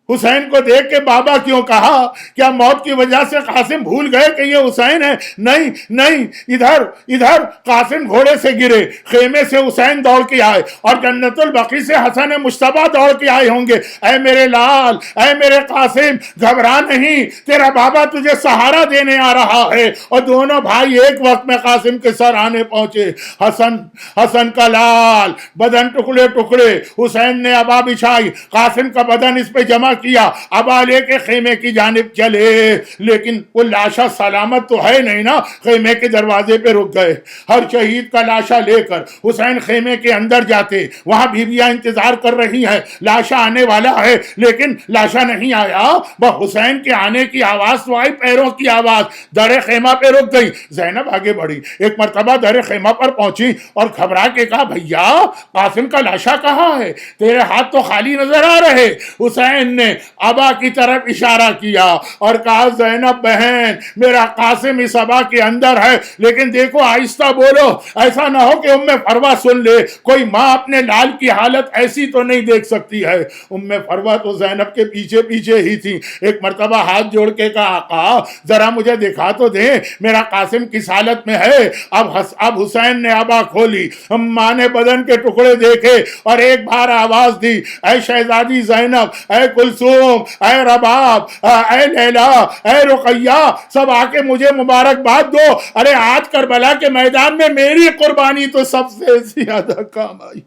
حسین کو دیکھ کے بابا کیوں کہا؟ کیا موت کی وجہ سے قاسم بھول گئے کہ یہ حسین ہے؟ نہیں، ادھر قاسم گھوڑے سے گرے، خیمے سے حسین دوڑ کے آئے، اور جنت البقیع سے حسن مجتبیٰ دوڑ کے آئے ہوں گے، اے میرے لال، اے میرے قاسم گھبرا نہیں، تیرا بابا تجھے سہارا دینے آ رہا ہے۔ اور دونوں بھائی ایک وقت میں قاسم کے سر آنے پہنچے۔ حسن کا لال بدن ٹکڑے ٹکڑے، حسین نے ابا بچھائی، قاسم کا بدن اس پہ جمع کیا، ابا لے کے خیمے کی جانب چلے، لیکن وہ لاشا سلامت تو ہے نہیں نا، خیمے کے دروازے پہ رک گئے۔ ہر شہید کا لاشا لے کر حسین خیمے کے اندر جاتے، وہاں بیویاں انتظار کر رہی ہیں، لاشا آنے والا ہے لیکن لاشا نہیں آیا، وہ حسین کے آنے کی آواز تو آئی، پیروں کی آواز، در خیمہ پہ رک گئی۔ زینب آگے بڑھی، ایک مرتبہ در خیمہ پر پہنچی اور گھبرا کے کہا بھیا قاسم کا لاشا کہاں ہے؟ تیرے ہاتھ تو خالی نظر آ رہے۔ حسین نے ابا کی طرف اشارہ کیا اور کہا زینب بہن میرا قاسم اس ابا کے اندر ہے، لیکن دیکھو آہستہ بولو، ایسا نہ ہو کہ ام فروا سن لے، کوئی ماں اپنے لال کی حالت ایسی تو نہیں دیکھ سکتی ہے۔ ام فروا تو زینب کے پیچھے پیچھے ہی تھی۔ ایک مرتبہ ہاتھ جوڑ کے کہا آقا ذرا مجھے دکھا تو دیں میرا قاسم کس حالت میں ہے۔ اب حسین نے ابا کھولی، ماں نے بدن کے ٹکڑے دیکھے اور ایک بار آواز دی اے شہزادی زینب، اے کلثوم، اے رباب، اے لیلا، اے رقیہ، سب آ کے مجھے مبارکباد دو، ارے آج کربلا کے میدان میں میری قربانی تو سب سے زیادہ کام آئی۔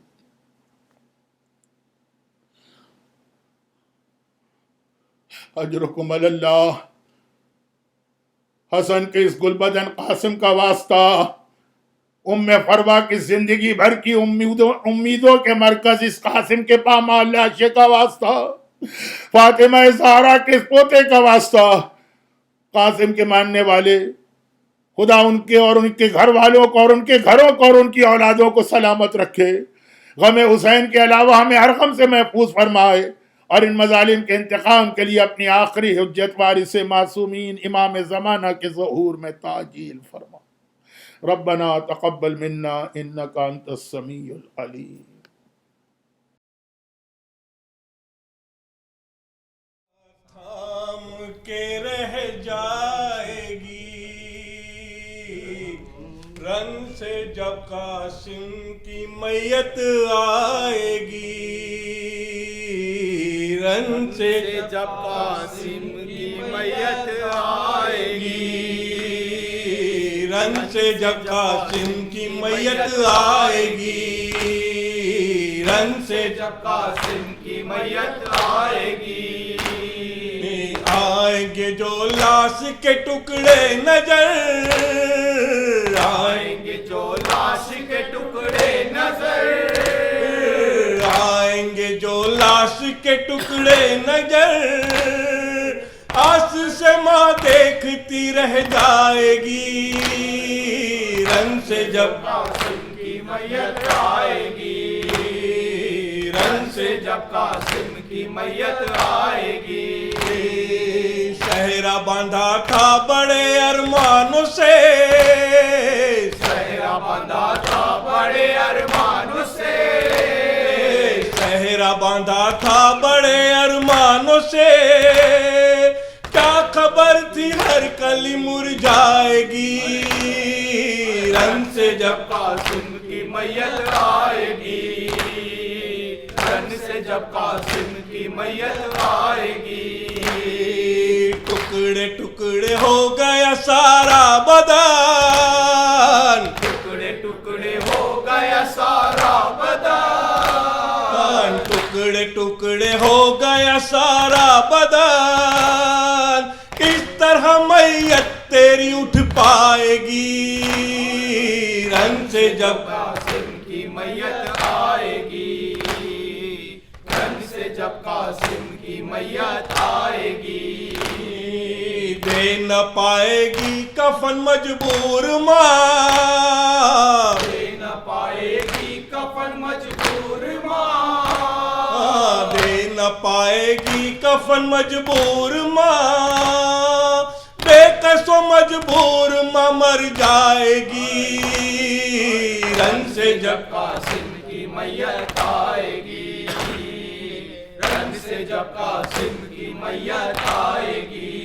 اجرکم علی اللہ۔ حسن کے اس گلبدن قاسم کا واسطہ ام فروا کی زندگی بھر کی امیدوں کے مرکز اس قاسم کے پامال لاشے کا واسطہ، فاطمہ زہرا کے پوتے کا واسطہ، قاسم کے ماننے والے خدا ان کے اور ان کے گھر والوں کو اور ان کے گھروں کو اور ان کی اولادوں کو سلامت رکھے، غم حسین کے علاوہ ہمیں ہر غم سے محفوظ فرمائے، اور ان مظالم کے انتقام کے لیے اپنی آخری حجت وارث معصومین امام زمانہ کے ظہور میں تعجیل فرما۔ ربنا تقبل منا انک انت السمیع العلیم۔ تھام کے رہ جائے گی رن سے جب قاسم کی میت آئے گی، رن سے جب قاسم کی میت آئے گی، رن سے جب قاسم کی میت آئے گی، رن سے جب قاسم کی میت آئے گی، آئیں گے جو لاش کے ٹکڑے نظر، آئیں گے جو لاش کے ٹکڑے نظر، آئیں گے جو لاش کے ٹکڑے نظر، آس سے ماں دیکھتی رہ جائے گی، رن سے جب قاسم کی میت آئے گی، رن سے جب قاسم کی میت آئے گی، صحرا باندھا تھا بڑے ارمانوں سے، صحرا باندھا تھا بڑے ارمانوں سے، صحرا باندھا تھا بڑے ارمانوں سے، کیا خبر تھی ہر کلی مرجھائے گی، رن سے جب قاسم کی میت آئے گی، رن سے جب قاسم کی میت آئے گی، ٹکڑے ٹکڑے ہو گیا سارا بدن، ٹکڑے ٹکڑے ہو گیا سارا بدن، ٹکڑے ٹکڑے ہو گیا سارا بدن، کس طرح میت تیری اٹھ پائے گی، رن سے جب قاسم کی میت آئے گی، رن سے جب قاسم کی میت آئے گی، دے نہ پائے گی کفن مجبور ماں، دے نہ پائے گی کفن مجبور ماں، دے نہ پائے گی کفن مجبور ماں، بے کس و مجبور ماں مر جائے گی، رن سے جب قاسم کی میت آئے گی، رن سے جب قاسم کی میت آئے گی،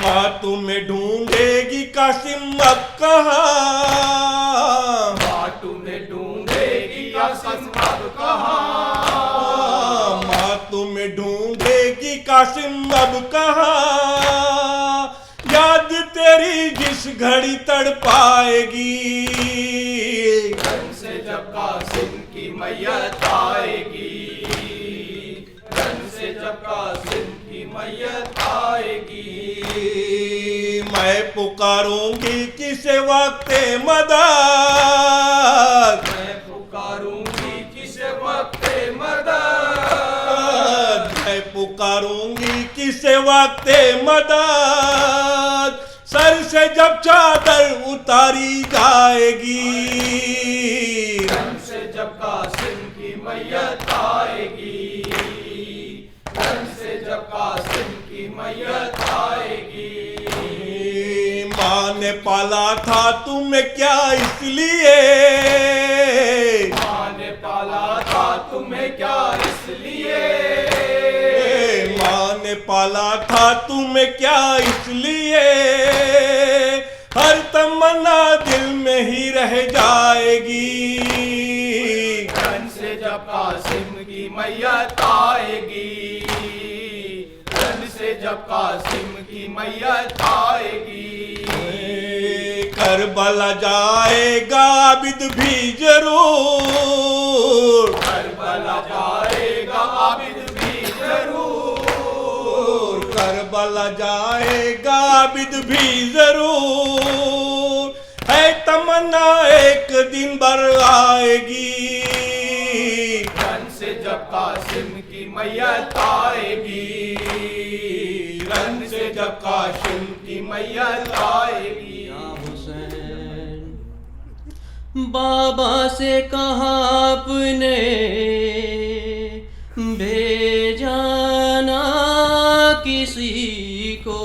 ماں تمہیں ڈھونڈے گی قاسم اب کہاں، ماں تمہیں ڈھونڈے گی قاسم اب کہاں، ماں تمہیں ڈھونڈے گی قاسم اب کہاں، یاد تیری جس گھڑی تڑ پائے گی، رن سے جب قاسم کی میت آئے گی، رن سے جب قاسم کی میت آئے گی، میں پکاروں گی کسے وقت مدد، میں پکاروں گی کسے وقت مدد، میں پکاروں گی کسے وقت مدد، سر سے جب چادر اتاری جائے گی، رن سے جب قاسم کی میت آئے گی، رن سے جب قاسم کی میت آئے گی، ماں نے پالا تھا تمہیں کیا اس لیے، ماں نے پالا تھا تمہیں کیا اس لیے، ماں نے پالا تھا تمہیں کیا اس لیے، ہر تمنا دل میں ہی رہ جائے گی، رن سے جب قاسم کی میت آئے گی، رن سے جب قاسم کی میت آئے گی، کربلا جائے گا عابد بھی ضرور، کربلا جائے گا عابد بھی ضرور، کربلا جائے گا عابد بھی ضرور، ہے تمنا ایک دن بر آئے گی، رن سے جب قاسم کی میت آئے گی، رن سے جب قاسم کی میت آئے گی، بابا سے کہا اپنے بھیجانا کسی کو،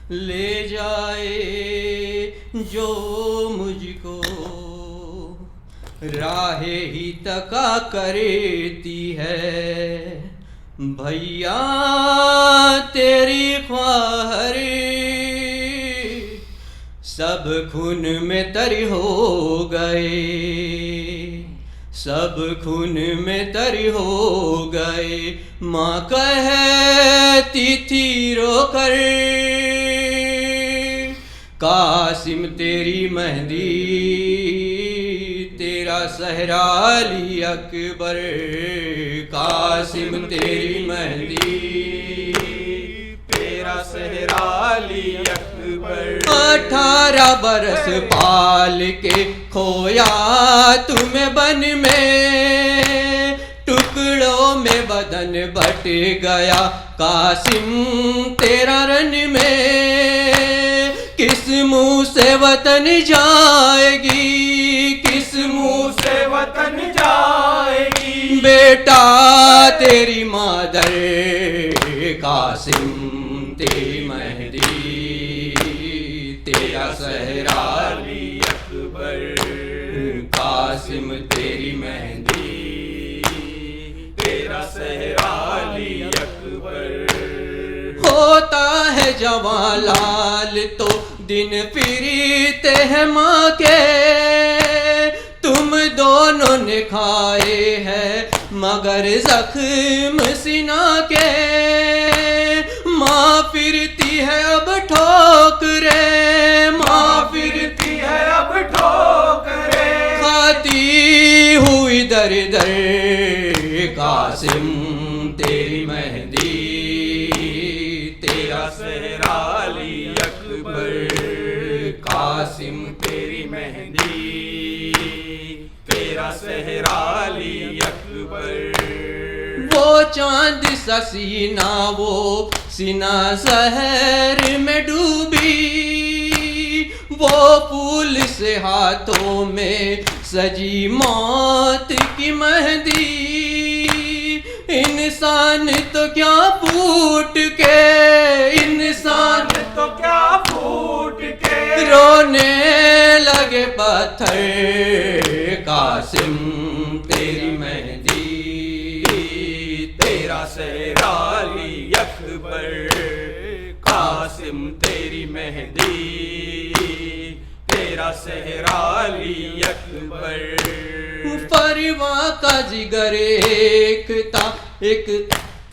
لے جائے جو مجھ کو راہ ہی تکا کرتی ہے۔ بھیا تیری خواہر سب خون میں تر ہو گئے، سب خون میں تر ہو گئے۔ ماں کہتی تھی رو کر، قاسم تیری مہندی تیرا صحرا علی اکبر، قاسم تیری مہندی تیرا صحرا علی اکبر۔ 18 برس پال کے کھویا تمہیں بن میں، ٹکڑوں میں بدن بٹ گیا قاسم تیرا رن میں۔ کس منہ سے وطن جائے گی، کس منہ سے وطن جائے گی، بیٹا تیری مادر قاسم تیری مہندی تیرا صحرا علی اکبر، قاسم تیری مہندی تیرا صحرا علی اکبر۔ ہوتا ہے جوان لال تو دن پھرتے ہیں ماں کے، تم دونوں نے کھائے ہیں مگر زخم سینا کے۔ ماں پھرتی ہے اب ٹھوکرے، ماں پھرتی ہے اب ٹھوکرے، کھاتی ہوئی در در قاسم تیری مہندی تیرا صحرا علی اکبر، قاسم تیری مہندی تیرا صحرا علی اکبر۔ وہ چاند سا سینہ، وہ سینہ زہر میں ڈوبی، وہ پھول سے ہاتھوں میں سجی موت کی مہندی۔ انسان تو کیا پھوٹ کے، انسان تو کیا پھوٹ کے رونے لگے پتھر، قاسم تیری مہندی تیرا صحرا علی اکبر، قاسم تیری مہندی تیرا صحرا علی اکبر۔ پرواں کا جگر ایک تھا، ایک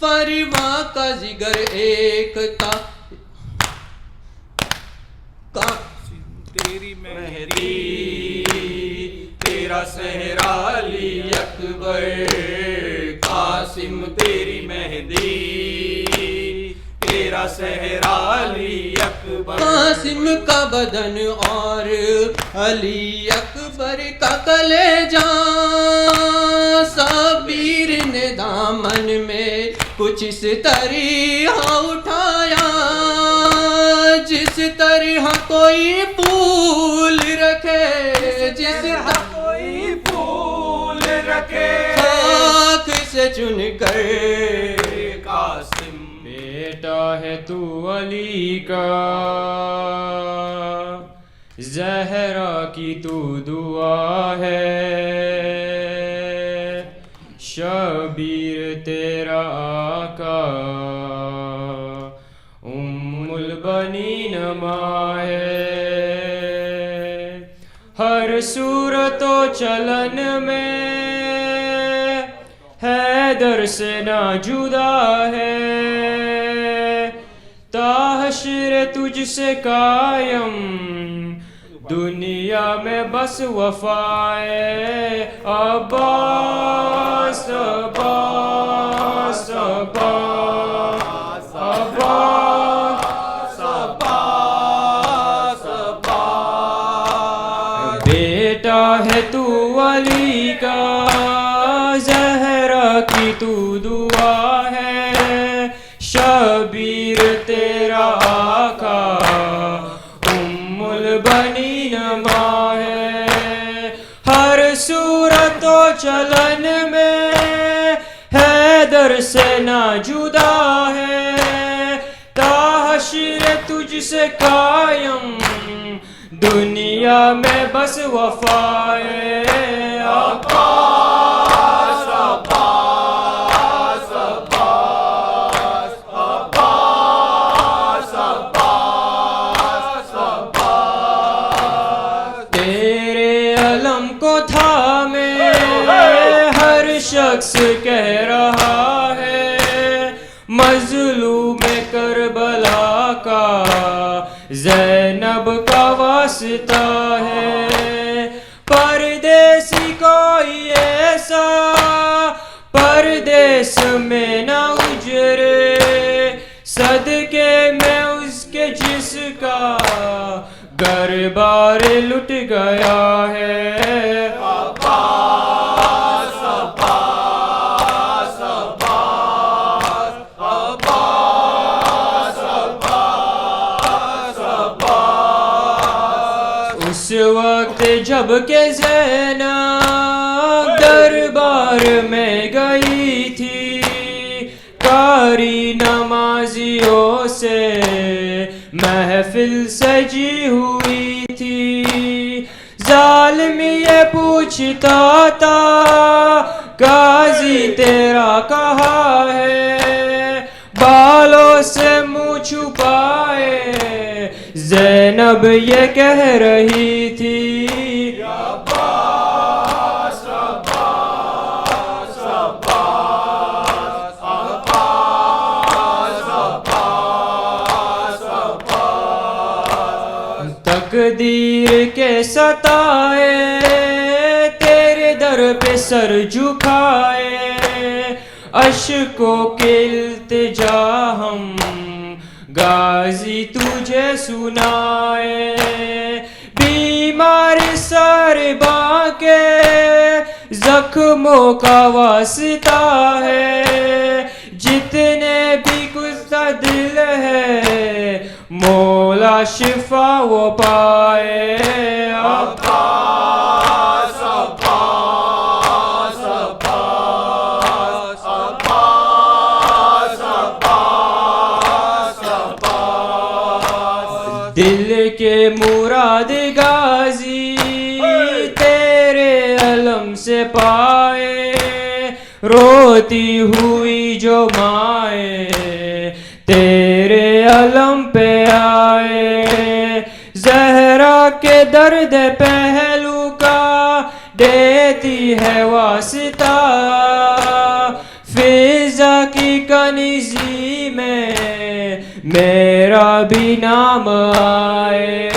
پرواں کا جگر ایک تھا، تیری مہندی تیرا صحرا علی اکبر، قاسم تیری مہندی تیرا صحرا علی اکبر۔ قاسم کا بدن اور علی اکبر کا کلیجہ، صابر نے دامن میں کچھ اس طرح اٹھایا، جس طرح کوئی پھول رکھے، جس طرح کوئی پھول رکھے، خاک سے چن کر قاسم بیٹا ہے تو علی کا، زہرا کی تو دعا ہے، شبیر تیرا آقا ام البنین ماں ہے۔ ہر صورت و چلن میں حیدر سے نہ جدا ہے، تا حشر تجھ سے قائم دنیا میں بس وفائے عباس عباس عباس عباس عباس عباس۔ بیٹا ہے تو علی کا، زہرا کی تو دعا ہے، شبیر تیرا آقا ام البنین ماں ہے۔ چلن میں حیدر سے نہ جدا ہے، تا حشر تجھ سے قائم دنیا میں بس وفائے عباس عباس عباس عباس عباس عباس تیرے علم کو تھامے ہر شخص کہہ رہا ہے، مظلوم کربلا کا زینب کا واسطہ ہے، پردیسی کوئی ایسا پردیس میں نہ اجرے، صدقے میں اس کے جس کا گھر بار لٹ گیا ہے عباس عباس عباس عباس عباس عباس اس وقت جب کہ زینب دربار میں گئی تھی، قاری نمازیوں سے محفل سجی ہوئی تھی، ظالم یہ پوچھتا تھا غازی تیرا کہاں ہے، بالوں سے منہ چھپائے زینب یہ کہہ رہی تھی عباس عباس عباس عباس عباس عباس تقدیر کے ستائے تیرے در پہ سر جھکائے، اشکوں کے التجا ہم غازی تجھے سنائے، بیمار سر کے زخموں کا واسطہ ہے، جتنے بھی گزشتہ دل ہے مولا شفا وہ پائے عباس عباس عباس عباس عباس عباس دل کے مراد غازی تیرے علم سے پائے، روتی ہوئی جو مائیں تیرے علم پہ آئے، زہرا کے درد پہلو کا دیتی ہے واسطہ، فضا کی کنیزی میں میرا بھی نام آئے